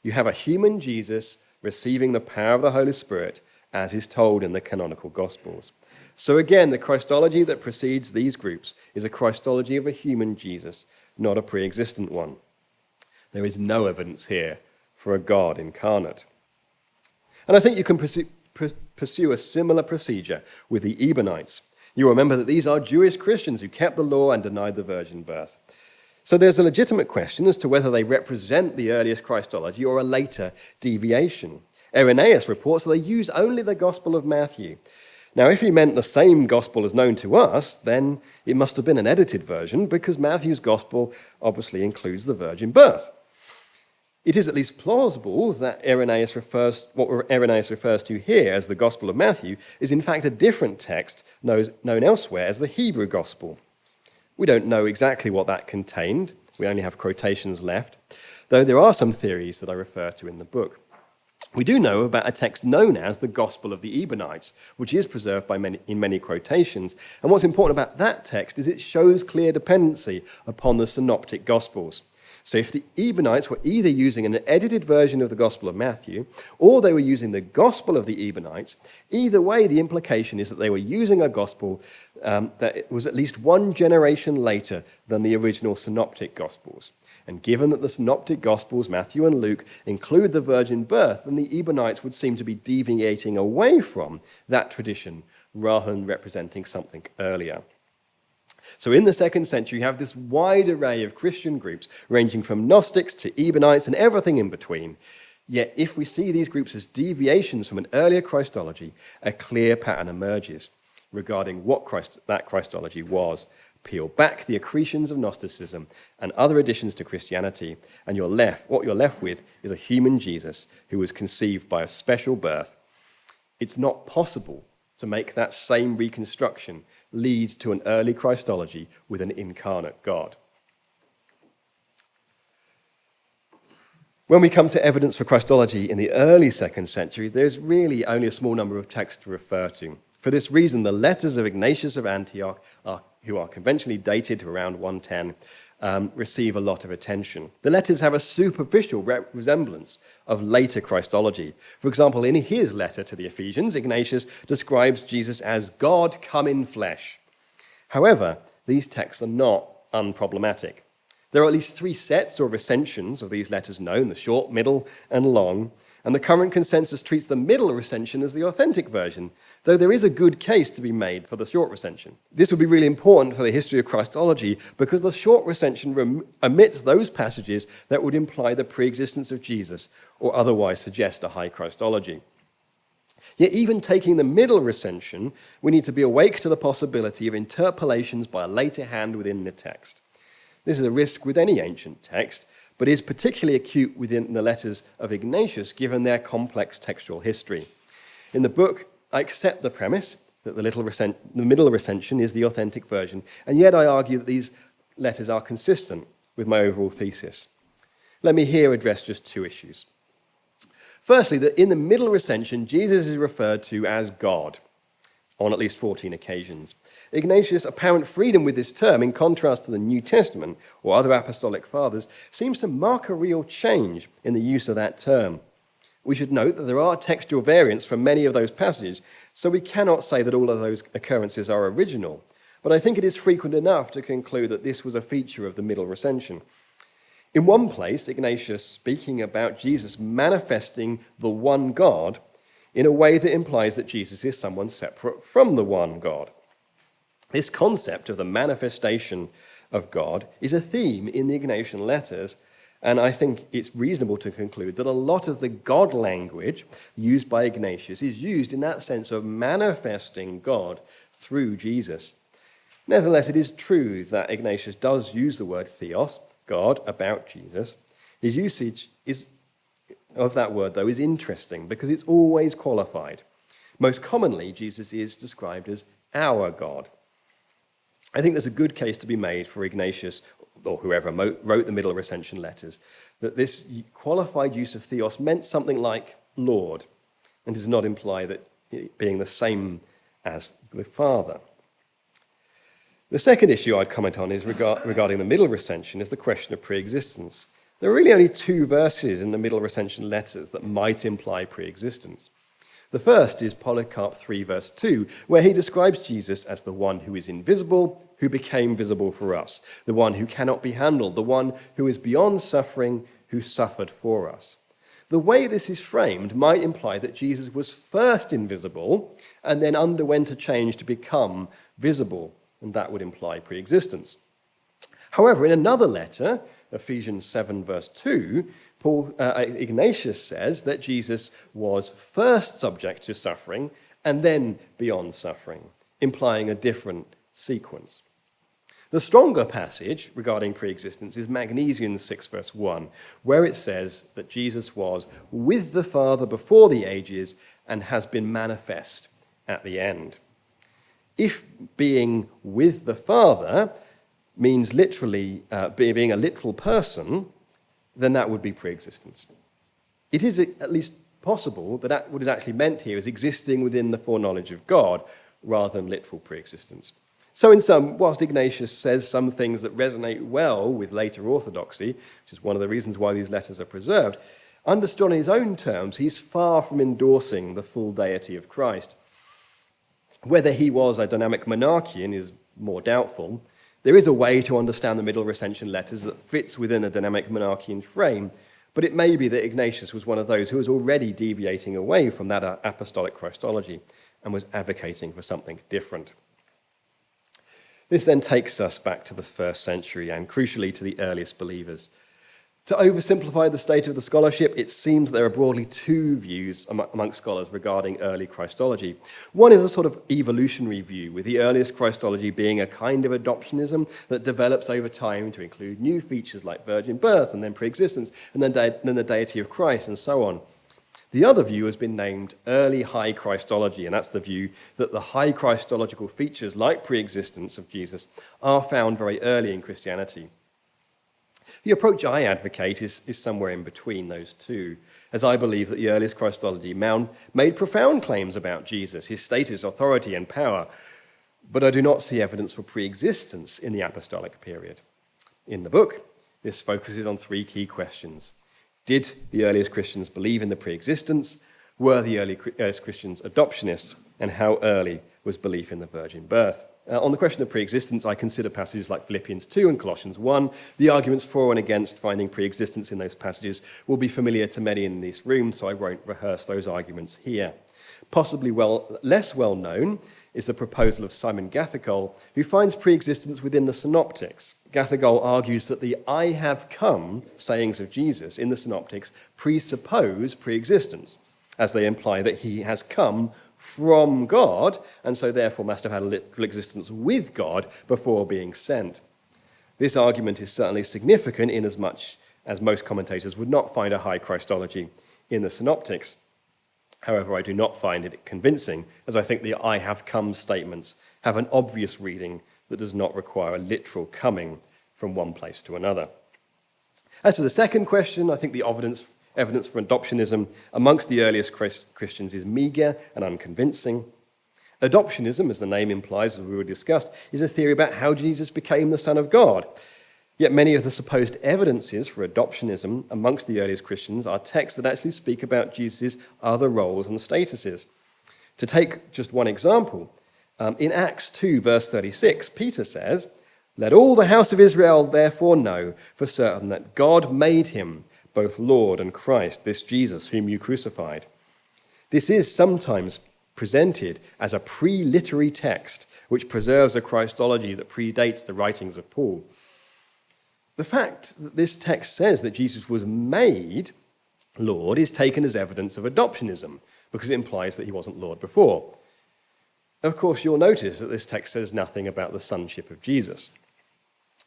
You have a human Jesus receiving the power of the Holy Spirit, as is told in the canonical Gospels. So again, the Christology that precedes these groups is a Christology of a human Jesus, not a pre-existent one. There is no evidence here for a God incarnate. And I think you can pursue a similar procedure with the Ebionites. You remember that these are Jewish Christians who kept the law and denied the virgin birth. So there's a legitimate question as to whether they represent the earliest Christology or a later deviation. Irenaeus reports that they use only the Gospel of Matthew. Now, if he meant the same Gospel as known to us, then it must have been an edited version because Matthew's Gospel obviously includes the virgin birth. It is at least plausible that what Irenaeus refers to here as the Gospel of Matthew is in fact a different text known elsewhere as the Hebrew Gospel. We don't know exactly what that contained. We only have quotations left, though there are some theories that I refer to in the book. We do know about a text known as the Gospel of the Ebionites, which is preserved in many quotations. And what's important about that text is it shows clear dependency upon the synoptic Gospels. So if the Ebionites were either using an edited version of the Gospel of Matthew, or they were using the Gospel of the Ebionites, either way, the implication is that they were using a Gospel that was at least one generation later than the original synoptic Gospels. And given that the synoptic Gospels, Matthew and Luke, include the virgin birth, then the Ebionites would seem to be deviating away from that tradition rather than representing something earlier. So in the 2nd century, you have this wide array of Christian groups, ranging from Gnostics to Ebionites and everything in between. Yet if we see these groups as deviations from an earlier Christology, a clear pattern emerges regarding what that Christology was. Peel back the accretions of Gnosticism and other additions to Christianity, and what you're left with is a human Jesus who was conceived by a special birth. It's not possible to make that same reconstruction lead to an early Christology with an incarnate God. When we come to evidence for Christology in the early 2nd century, there's really only a small number of texts to refer to. For this reason, the letters of Ignatius of Antioch, who are conventionally dated to around 110, receive a lot of attention. The letters have a superficial resemblance of later Christology. For example, in his letter to the Ephesians, Ignatius describes Jesus as God come in flesh. However, these texts are not unproblematic. There are at least 3 sets or recensions of these letters known, the short, middle, and long, and the current consensus treats the middle recension as the authentic version, though there is a good case to be made for the short recension. This would be really important for the history of Christology because the short recension omits those passages that would imply the pre-existence of Jesus or otherwise suggest a high Christology. Yet even taking the middle recension, we need to be awake to the possibility of interpolations by a later hand within the text. This is a risk with any ancient text, but is particularly acute within the letters of Ignatius, given their complex textual history. In the book, I accept the premise that the middle recension is the authentic version, and yet I argue that these letters are consistent with my overall thesis. Let me here address just 2 issues. Firstly, that in the middle recension, Jesus is referred to as God on at least 14 occasions. Ignatius' apparent freedom with this term, in contrast to the New Testament or other apostolic fathers, seems to mark a real change in the use of that term. We should note that there are textual variants from many of those passages, so we cannot say that all of those occurrences are original. But I think it is frequent enough to conclude that this was a feature of the middle recension. In one place, Ignatius speaking about Jesus manifesting the one God in a way that implies that Jesus is someone separate from the one God. This concept of the manifestation of God is a theme in the Ignatian letters, and I think it's reasonable to conclude that a lot of the God language used by Ignatius is used in that sense of manifesting God through Jesus. Nevertheless, it is true that Ignatius does use the word theos, God, about Jesus. His usage of that word, though, is interesting because it's always qualified. Most commonly, Jesus is described as our God. I think there's a good case to be made for Ignatius, or whoever wrote the middle recension letters, that this qualified use of theos meant something like Lord, and does not imply that it being the same as the Father. The second issue I'd comment on is regarding the middle recension is the question of pre-existence. There are really only two verses in the middle recension letters that might imply pre-existence. The first is Polycarp 3 verse 2, where he describes Jesus as the one who is invisible, who became visible for us, the one who cannot be handled, the one who is beyond suffering, who suffered for us. The way this is framed might imply that Jesus was first invisible and then underwent a change to become visible, and that would imply pre-existence. However, in another letter, Ephesians 7 verse 2, Ignatius says that Jesus was first subject to suffering and then beyond suffering, implying a different sequence. The stronger passage regarding pre-existence is Magnesian 6 verse 1, where it says that Jesus was with the Father before the ages and has been manifest at the end. If being with the Father means literally being a literal person, then that would be pre-existence. It is at least possible that what is actually meant here is existing within the foreknowledge of God rather than literal pre-existence. So in sum, whilst Ignatius says some things that resonate well with later orthodoxy, which is one of the reasons why these letters are preserved, understood in his own terms, he's far from endorsing the full deity of Christ. Whether he was a dynamic monarchian is more doubtful. There is a way to understand the middle recension letters that fits within a dynamic monarchian frame, but it may be that Ignatius was one of those who was already deviating away from that apostolic Christology and was advocating for something different. This then takes us back to the first century and crucially to the earliest believers. To oversimplify the state of the scholarship, it seems there are broadly two views amongst scholars regarding early Christology. One is a sort of evolutionary view, with the earliest Christology being a kind of adoptionism that develops over time to include new features like virgin birth and then pre-existence and then the deity of Christ and so on. The other view has been named early high Christology, and that's the view that the high Christological features like pre-existence of Jesus are found very early in Christianity. The approach I advocate is somewhere in between those two, as I believe that the earliest Christology made profound claims about Jesus, his status, authority, and power, but I do not see evidence for pre-existence in the apostolic period. In the book, this focuses on three key questions. Did the earliest Christians believe in the pre-existence? Were the earliest Christians adoptionists? And how early was belief in the virgin birth? On the question of pre-existence, I consider passages like Philippians 2 and Colossians 1. The arguments for and against finding pre-existence in those passages will be familiar to many in this room, so I won't rehearse those arguments here. Possibly less well known is the proposal of Simon Gathegol, who finds pre-existence within the synoptics. Gathegol argues that the "I have come" sayings of Jesus in the synoptics presuppose pre-existence, as they imply that he has come from God, and so therefore must have had a literal existence with God before being sent. This argument is certainly significant inasmuch as most commentators would not find a high Christology in the synoptics. However, I do not find it convincing, as I think the "I have come" statements have an obvious reading that does not require a literal coming from one place to another. As to the second question, I think the evidence for adoptionism amongst the earliest Christians is meagre and unconvincing. Adoptionism, as the name implies, as we already discussed, is a theory about how Jesus became the Son of God. Yet many of the supposed evidences for adoptionism amongst the earliest Christians are texts that actually speak about Jesus' other roles and statuses. To take just one example, in Acts 2, verse 36, Peter says, "Let all the house of Israel therefore know for certain that God made him both Lord and Christ, this Jesus whom you crucified." This is sometimes presented as a pre-literary text which preserves a Christology that predates the writings of Paul. The fact that this text says that Jesus was made Lord is taken as evidence of adoptionism because it implies that he wasn't Lord before. Of course, you'll notice that this text says nothing about the sonship of Jesus,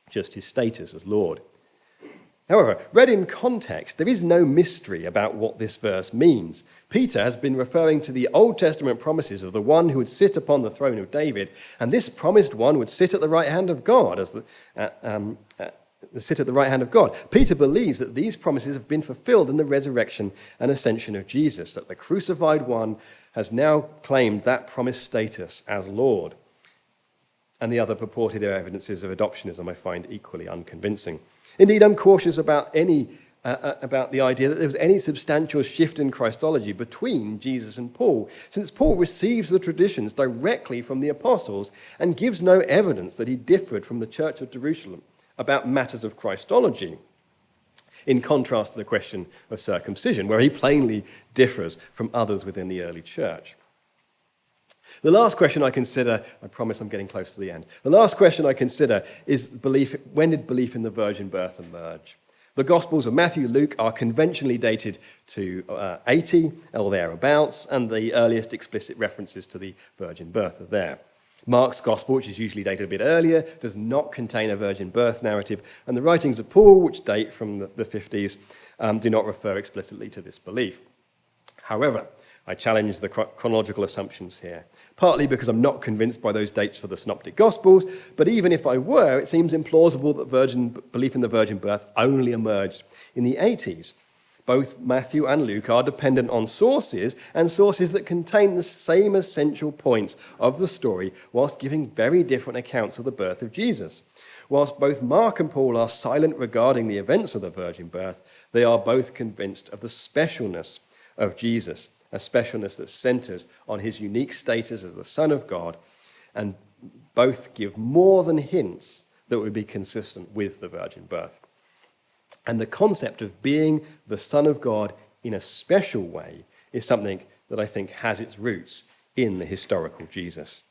just his status as Lord. However, read in context, there is no mystery about what this verse means. Peter has been referring to the Old Testament promises of the one who would sit upon the throne of David, and this promised one would sit at the right hand of God, sit at the right hand of God. Peter believes that these promises have been fulfilled in the resurrection and ascension of Jesus, that the crucified one has now claimed that promised status as Lord. And the other purported evidences of adoptionism I find equally unconvincing. Indeed, I'm cautious about the idea that there was any substantial shift in Christology between Jesus and Paul, since Paul receives the traditions directly from the apostles and gives no evidence that he differed from the Church of Jerusalem about matters of Christology, in contrast to the question of circumcision, where he plainly differs from others within the early church. The last question I consider, I promise I'm getting close to the end. The last question I consider is when did belief in the virgin birth emerge? The Gospels of Matthew and Luke are conventionally dated to 80 or thereabouts, and the earliest explicit references to the virgin birth are there. Mark's Gospel, which is usually dated a bit earlier, does not contain a virgin birth narrative, and the writings of Paul, which date from the 50s, do not refer explicitly to this belief. However, I challenge the chronological assumptions here, partly because I'm not convinced by those dates for the Synoptic Gospels, but even if I were, it seems implausible that belief in the virgin birth only emerged in the 80s. Both Matthew and Luke are dependent on sources, and sources that contain the same essential points of the story, whilst giving very different accounts of the birth of Jesus. Whilst both Mark and Paul are silent regarding the events of the virgin birth, they are both convinced of the specialness of Jesus, a specialness that centers on his unique status as the Son of God, and both give more than hints that would be consistent with the virgin birth. And the concept of being the Son of God in a special way is something that I think has its roots in the historical Jesus.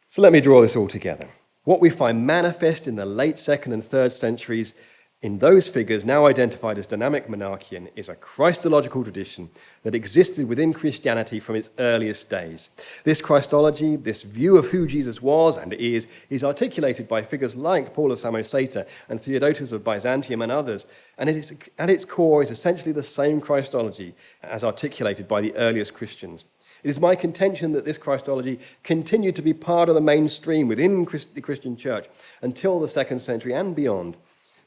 So let me draw this all together. What we find manifest in the late 2nd and 3rd centuries in those figures now identified as Dynamic Monarchian is a Christological tradition that existed within Christianity from its earliest days. This Christology, this view of who Jesus was and is articulated by figures like Paul of Samosata and Theodotus of Byzantium and others, and at its core is essentially the same Christology as articulated by the earliest Christians. It is my contention that this Christology continued to be part of the mainstream within the Christian church until the 2nd century and beyond.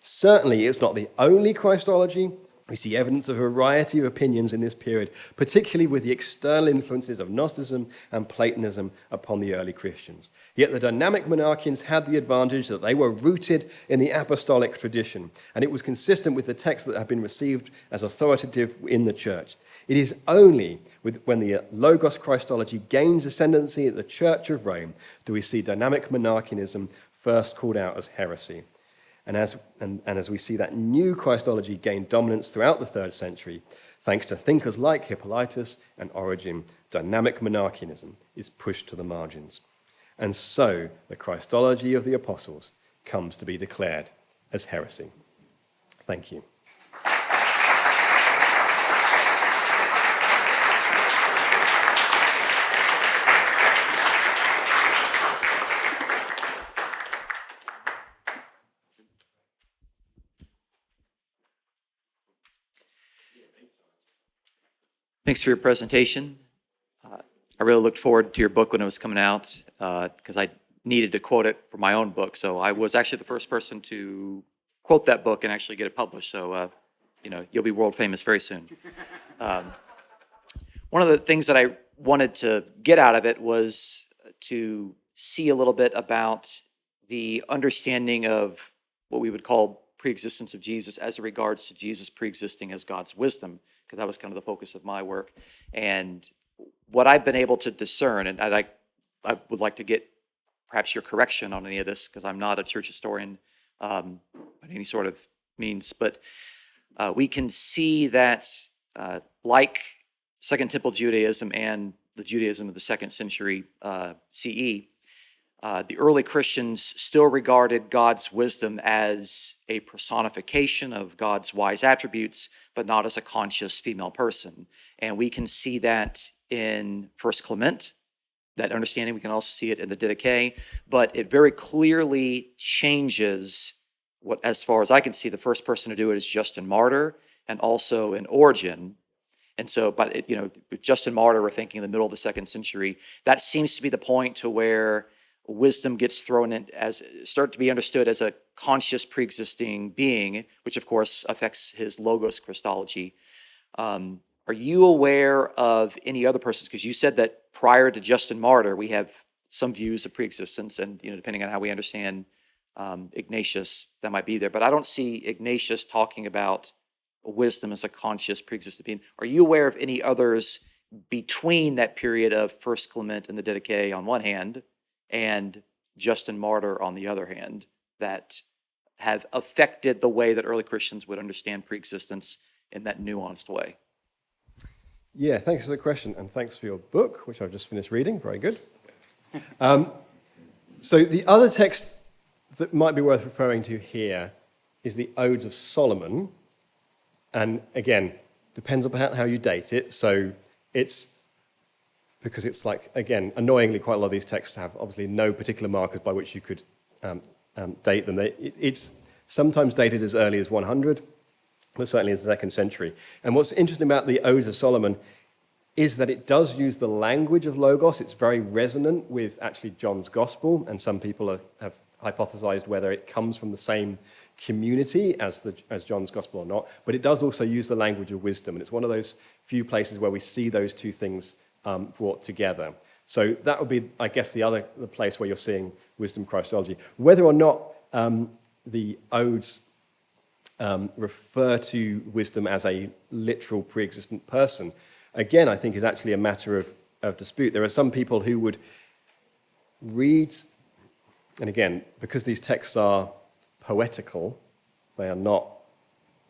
Certainly, it's not the only Christology. We see evidence of a variety of opinions in this period, particularly with the external influences of Gnosticism and Platonism upon the early Christians. Yet the Dynamic Monarchians had the advantage that they were rooted in the apostolic tradition, and it was consistent with the texts that had been received as authoritative in the church. It is only when the Logos Christology gains ascendancy at the Church of Rome do we see Dynamic Monarchianism first called out as heresy. And as we see that new Christology gain dominance throughout the 3rd century, thanks to thinkers like Hippolytus and Origen, Dynamic Monarchianism is pushed to the margins. And so the Christology of the apostles comes to be declared as heresy. Thank you. Thanks for your presentation. I really looked forward to your book when it was coming out because I needed to quote it for my own book. So I was actually the first person to quote that book and actually get it published. So, you'll be world famous very soon. One of the things that I wanted to get out of it was to see a little bit about the understanding of what we would call preexistence of Jesus as it regards to Jesus preexisting as God's wisdom, because that was kind of the focus of my work. And what I've been able to discern, and I would like to get perhaps your correction on any of this, because I'm not a church historian by any sort of means, but we can see that like Second Temple Judaism and the Judaism of the 2nd century CE, the early Christians still regarded God's wisdom as a personification of God's wise attributes, but not as a conscious female person. And we can see that in First Clement, that understanding. We can also see it in the Didache, but it very clearly changes what, as far as I can see, the first person to do it is Justin Martyr and also in Origen. And so, but it, with Justin Martyr, we're thinking in the middle of the 2nd century, that seems to be the point to where wisdom gets thrown in start to be understood as a conscious pre-existing being, which of course affects his logos Christology. Are you aware of any other persons? Because you said that prior to Justin Martyr, we have some views of pre-existence, and depending on how we understand Ignatius, that might be there. But I don't see Ignatius talking about wisdom as a conscious pre-existing being. Are you aware of any others between that period of First Clement and the Didache on one hand, and Justin Martyr on the other hand, that have affected the way that early Christians would understand pre-existence in that nuanced way? Yeah, thanks for the question, and thanks for your book, which I've just finished reading. Very good. So the other text that might be worth referring to here is the Odes of Solomon. And again, depends upon how you date it. So it's, because it's like, again, annoyingly, quite a lot of these texts have obviously no particular markers by which you could date them. It's sometimes dated as early as 100, but certainly in the 2nd century. And what's interesting about the Odes of Solomon is that it does use the language of Logos. It's very resonant with actually John's Gospel, and some people have hypothesized whether it comes from the same community as John's Gospel or not, but it does also use the language of wisdom, and it's one of those few places where we see those two things brought together. So that would be, I guess, the place where you're seeing wisdom Christology. Whether or not the Odes refer to wisdom as a literal pre-existent person, again, I think is actually a matter of dispute. There are some people who would read, and again, because these texts are poetical, they are not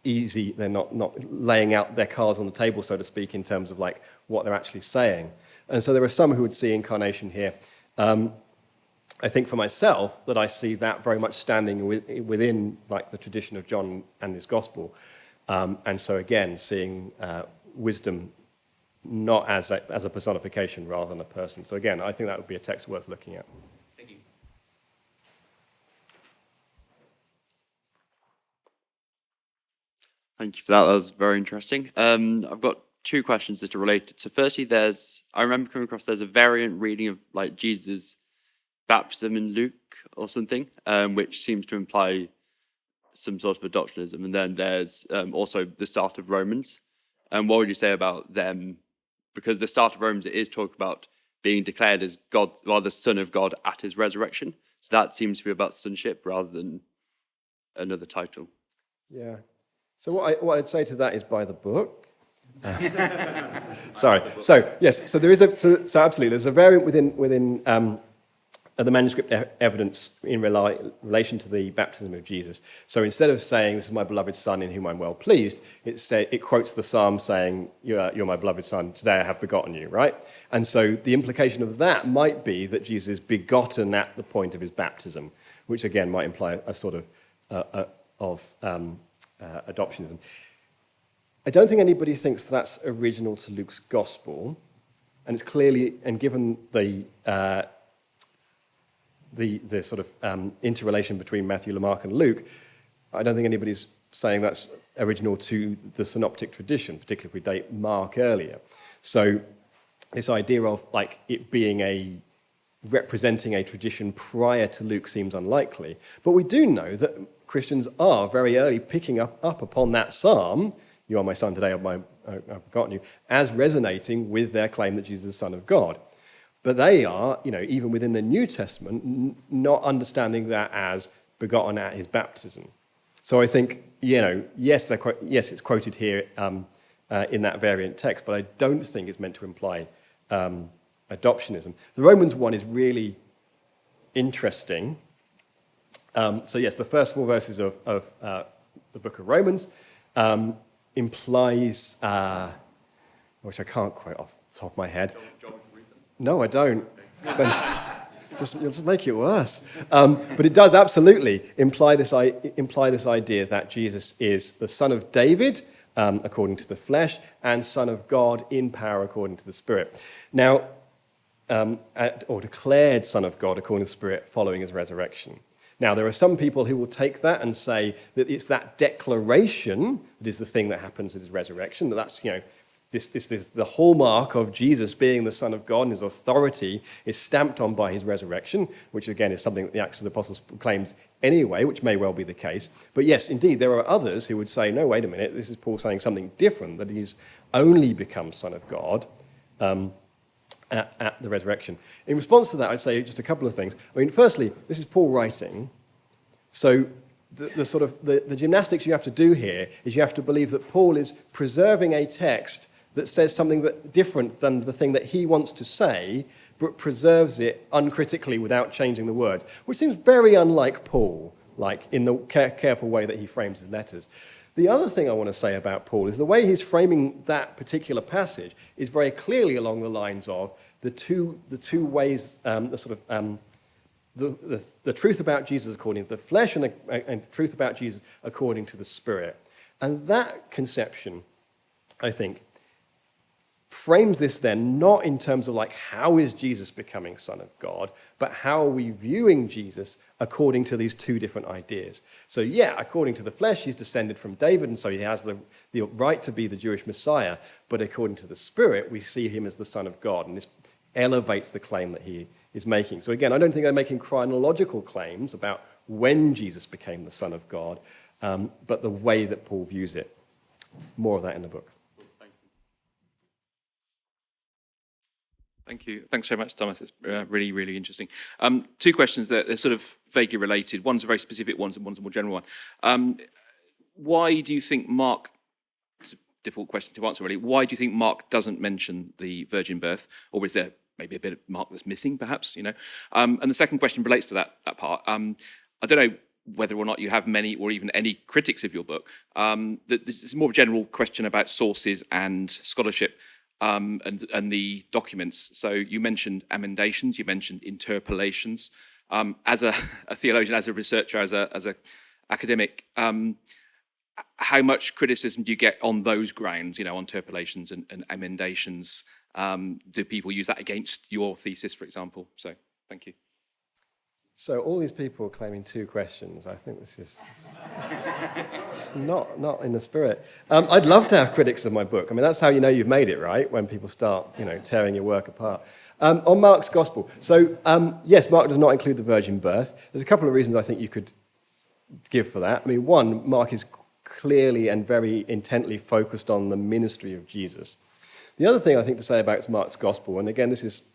easy, they're not laying out their cards on the table, so to speak, in terms of like what they're actually saying. And so there are some who would see incarnation here. I think for myself that I see that very much standing within like the tradition of John and his gospel. And so again, seeing wisdom not as a personification rather than a person. So again, I think that would be a text worth looking at. Thank you. Thank you for that. That was very interesting. I've got two questions that are related. So firstly, I remember coming across, there's a variant reading of like Jesus' baptism in Luke or something, which seems to imply some sort of adoptionism. And then there's also the start of Romans. And what would you say about them? Because the start of Romans, it is talk about being declared as God, or the Son of God at his resurrection. So that seems to be about sonship rather than another title. Yeah. So what I'd say to that is buy the book. Sorry. So yes. So there is so absolutely there's a variant within the manuscript evidence in relation to the baptism of Jesus. So instead of saying, "This is my beloved Son in whom I'm well pleased," it quotes the psalm saying, "You're my beloved Son, today I have begotten you," right? And so the implication of that might be that Jesus is begotten at the point of his baptism, which again might imply a sort of adoptionism. I don't think anybody thinks that's original to Luke's gospel, and it's clearly, and given the sort of interrelation between Matthew, Mark, and Luke, I don't think anybody's saying that's original to the synoptic tradition, particularly if we date Mark earlier. So this idea of like it being representing a tradition prior to Luke seems unlikely. But we do know that Christians are very early picking up upon that psalm, "You are my Son, today I've begotten you," as resonating with their claim that Jesus is the Son of God. But they are, even within the New Testament, not understanding that as begotten at his baptism. So I think, yes, it's quoted here in that variant text, but I don't think it's meant to imply adoptionism. The Romans one is really interesting. So yes, the first 4 verses of the book of Romans implies, which I can't quote off the top of my head. No, I don't. Just make it worse. But it does absolutely imply this idea that Jesus is the Son of David, according to the flesh, and Son of God in power according to the Spirit. Now, or declared Son of God according to the Spirit following his resurrection. Now, there are some people who will take that and say that it's that declaration that is the thing that happens at his resurrection, that's, this is the hallmark of Jesus being the Son of God, and his authority is stamped on by his resurrection, which again is something that the Acts of the Apostles claims anyway, which may well be the case. But yes, indeed, there are others who would say, no, wait a minute, this is Paul saying something different, that he's only become Son of God at the resurrection. In response to that, I'd say just a couple of things. I mean, firstly, this is Paul writing, so the gymnastics you have to do here is you have to believe that Paul is preserving a text that says something different than the thing that he wants to say, but preserves it uncritically without changing the words, which seems very unlike Paul, like in the careful way that he frames his letters. The other thing I want to say about Paul is the way he's framing that particular passage is very clearly along the lines of the two ways, the truth about Jesus according to the flesh and the truth about Jesus according to the Spirit. And that conception, I think, frames this then not in terms of like how is Jesus becoming Son of God, but how are we viewing Jesus according to these two different ideas. So yeah, according to the flesh, he's descended from David, and so he has the right to be the Jewish Messiah, but according to the Spirit, we see him as the Son of God, and this elevates the claim that he is making. So again, I don't think they're making chronological claims about when Jesus became the Son of God, but the way that Paul views it. More of that in the book. Thank you. Thanks very much, Thomas. It's really, really interesting. 2 questions that are sort of vaguely related. One's a very specific one, and one's a more general one. Why do you think Mark, it's a difficult question to answer really, why do you think Mark doesn't mention the virgin birth? Or is there maybe a bit of Mark that's missing, perhaps, And the second question relates to that part. I don't know whether or not you have many or even any critics of your book. This is more of a general question about sources and scholarship. And the documents. So you mentioned amendations, you mentioned interpolations. As a theologian, as a researcher, as a academic, how much criticism do you get on those grounds? On interpolations and emendations. Do people use that against your thesis, for example? So, thank you. So all these people claiming 2 questions, I think this is just not in the spirit. I'd love to have critics of my book. I mean, that's how you know you've made it, right? When people start, tearing your work apart. On Mark's gospel. So, yes, Mark does not include the virgin birth. There's a couple of reasons I think you could give for that. I mean, one, Mark is clearly and very intently focused on the ministry of Jesus. The other thing I think to say about Mark's gospel, and again, this is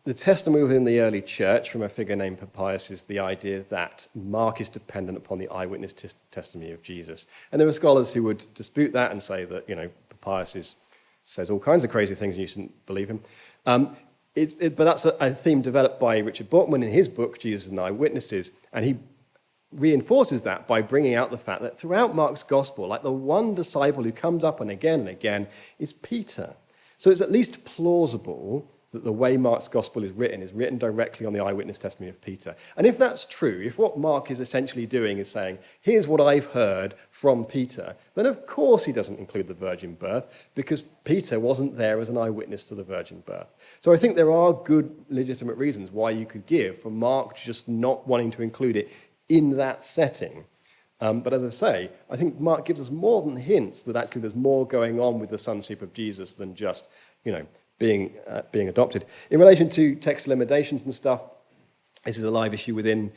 the testimony within the early church from a figure named Papias is the idea that Mark is dependent upon the eyewitness testimony of Jesus. And there are scholars who would dispute that and say that, Papias says all kinds of crazy things and you shouldn't believe him. But that's a theme developed by Richard Borkman in his book, Jesus and Eyewitnesses, and he reinforces that by bringing out the fact that throughout Mark's gospel, like the one disciple who comes up and again is Peter. So it's at least plausible that the way Mark's gospel is written directly on the eyewitness testimony of Peter. And if that's true, if what Mark is essentially doing is saying, here's what I've heard from Peter, then of course he doesn't include the virgin birth, because Peter wasn't there as an eyewitness to the virgin birth. So I think there are good, legitimate reasons why you could give for Mark just not wanting to include it in that setting. But as I say, I think Mark gives us more than hints that actually there's more going on with the sonship of Jesus than just, being adopted. In relation to textual emendations and stuff, this is a live issue within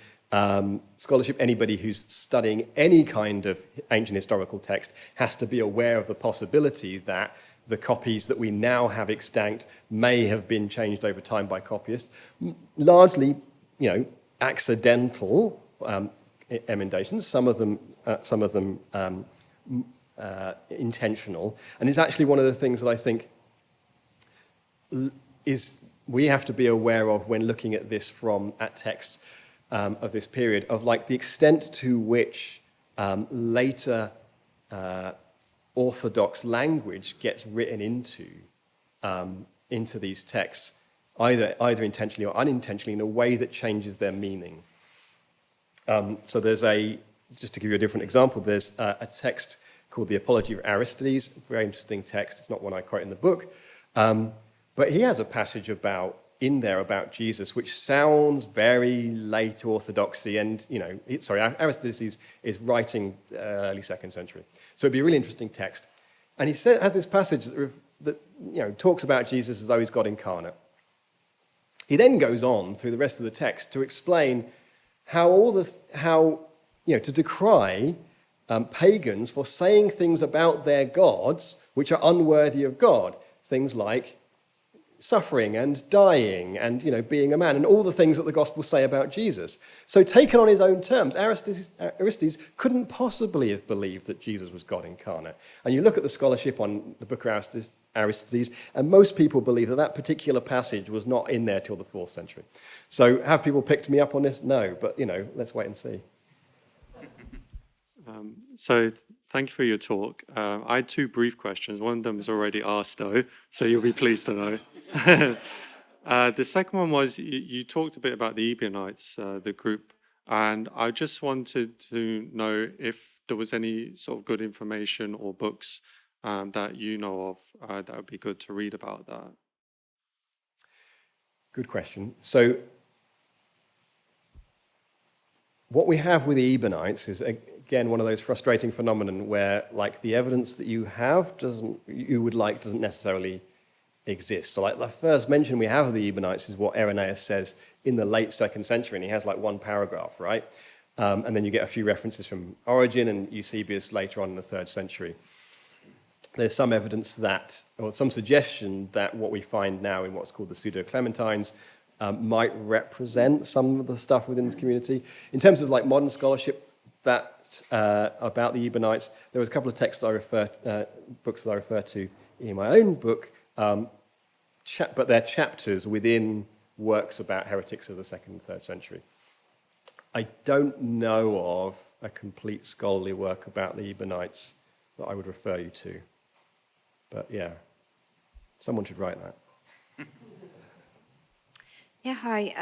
scholarship. Anybody who's studying any kind of ancient historical text has to be aware of the possibility that the copies that we now have extant may have been changed over time by copyists. Largely, accidental emendations, some of them intentional. And it's actually one of the things that I think we have to be aware of when looking at this at texts of this period, of like the extent to which later orthodox language gets written into these texts, either intentionally or unintentionally, in a way that changes their meaning. So just to give you a different example, there's a text called the Apology of Aristides, a very interesting text. It's not one I quote in the book, but he has a passage in there about Jesus, which sounds very late orthodoxy, and Aristides is writing early 2nd century, so it'd be a really interesting text. And he has this passage that talks about Jesus as though he's God incarnate. He then goes on through the rest of the text to explain to decry pagans for saying things about their gods which are unworthy of God, things like suffering and dying and being a man, and all the things that the Gospels say about Jesus. So taken on his own terms, Aristides couldn't possibly have believed that Jesus was God incarnate. And you look at the scholarship on the book of Aristides, and most people believe that particular passage was not in there till the 4th century. So have people picked me up on this? No, but let's wait and see. So thank you for your talk. I had 2 brief questions. One of them is already asked, though, so you'll be pleased to know. The second one was, you talked a bit about the Ebionites, the group, and I just wanted to know if there was any sort of good information or books that you know of that would be good to read about that. Good question. So what we have with the Ebionites is, again, one of those frustrating phenomenon where, like, the evidence that you doesn't necessarily exist. So, like, the first mention we have of the Ebionites is what Irenaeus says in the late 2nd century, and he has like 1 paragraph, right? And then you get a few references from Origen and Eusebius later on in the 3rd century. There's some evidence or some suggestion that what we find now in what's called the Pseudo-Clementines might represent some of the stuff within this community. In terms of like modern scholarship about the Ebionites, there was a couple of texts books that I refer to in my own book, but they're chapters within works about heretics of the 2nd and 3rd century. I don't know of a complete scholarly work about the Ebionites that I would refer you to. But yeah, someone should write that. Yeah, hi.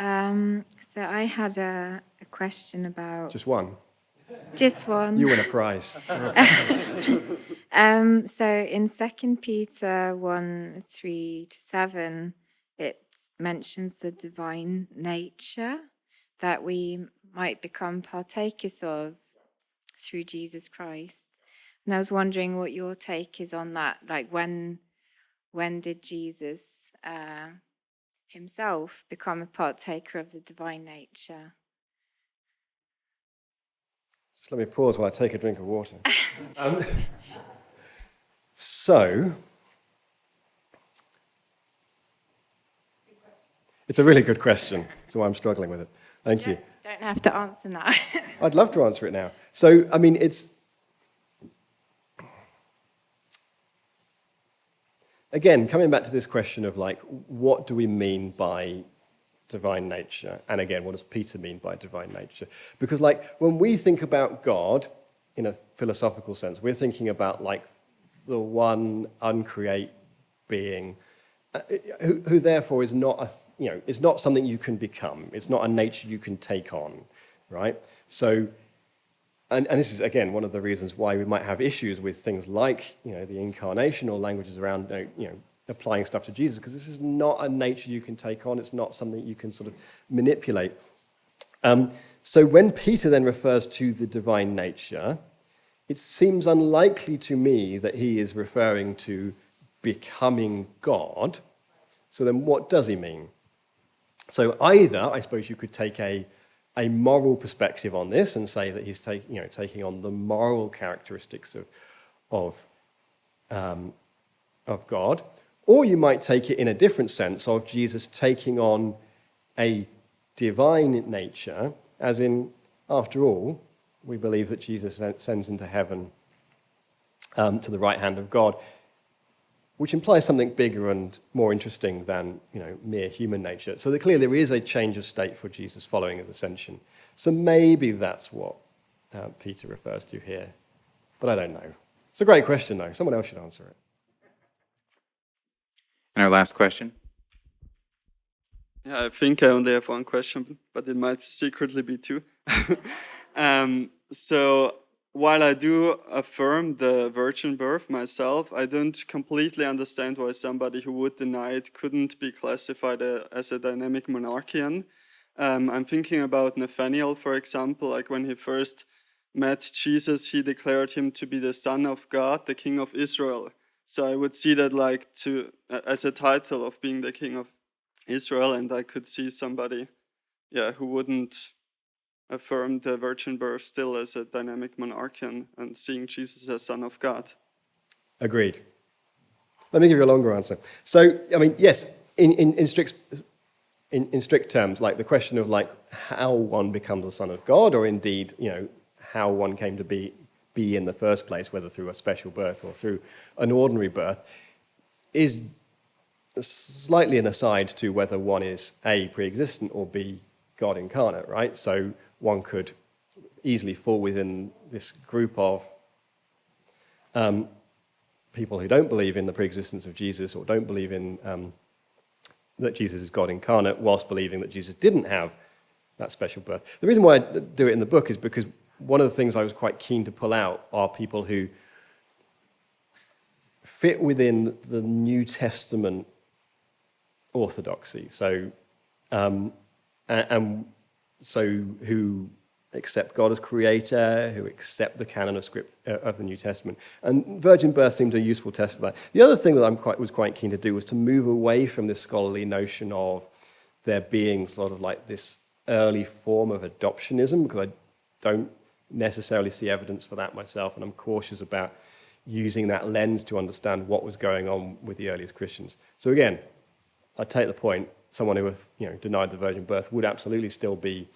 So I had a question about... Just one? Just one. You win a prize. So in 2 Peter 1:3-7, it mentions the divine nature that we might become partakers of through Jesus Christ. And I was wondering what your take is on that. Like, when did Jesus himself become a partaker of the divine nature? Just let me pause while I take a drink of water. So, it's a really good question. That's why I'm struggling with it. Thank you. Don't have to answer that. I'd love to answer it now. So, I mean, again, coming back to this question of, like, what do we mean by divine nature? And again, what does Peter mean by divine nature? Because, like, when we think about God in a philosophical sense, we're thinking about, like, the one uncreate being who therefore is not is not something you can become. It's not a nature you can take on, right? So, and this is, again, one of the reasons why we might have issues with things like, the incarnation or languages around, applying stuff to Jesus, because this is not a nature you can take on. It's not something you can sort of manipulate. So when Peter then refers to the divine nature, it seems unlikely to me that he is referring to becoming God. So then what does he mean? So either, I suppose you could take a moral perspective on this and say that he's taking on the moral characteristics of God, or you might take it in a different sense of Jesus taking on a divine nature, as in, after all, we believe that Jesus ascends into heaven to the right hand of God, which implies something bigger and more interesting than, mere human nature. So that clearly there is a change of state for Jesus following his ascension. So maybe that's what Peter refers to here, but I don't know. It's a great question, though. Someone else should answer it. And our last question. Yeah, I think I only have one question, but it might secretly be two. So while I do affirm the virgin birth myself, I don't completely understand why somebody who would deny it couldn't be classified as a dynamic monarchian. I'm thinking about Nathaniel, for example, like when he first met Jesus, he declared him to be the Son of God, the King of Israel. So I would see that like as a title of being the King of Israel, and I could see somebody, who wouldn't affirm the virgin birth still as a dynamic monarchian and seeing Jesus as Son of God. Agreed. Let me give you a longer answer. So, yes, in strict terms, like the question of like how one becomes the Son of God, or indeed, how one came to be in the first place, whether through a special birth or through an ordinary birth, is slightly an aside to whether one is A, pre-existent, or B, God incarnate, right? So one could easily fall within this group of people who don't believe in the pre-existence of Jesus, or don't believe in that Jesus is God incarnate, whilst believing that Jesus didn't have that special birth. The reason why I do it in the book is because one of the things I was quite keen to pull out are people who fit within the New Testament orthodoxy. So, who accept God as creator, who accept the canon of script of the New Testament, and virgin birth seemed a useful test for that. The other thing that I was quite keen to do was to move away from this scholarly notion of there being sort of like this early form of adoptionism, because I don't necessarily see evidence for that myself, and I'm cautious about using that lens to understand what was going on with the earliest Christians. So again, I take the point. Someone who denied the virgin birth would absolutely still be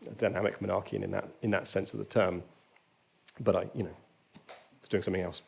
a dynamic monarchian in that sense of the term, but I was doing something else.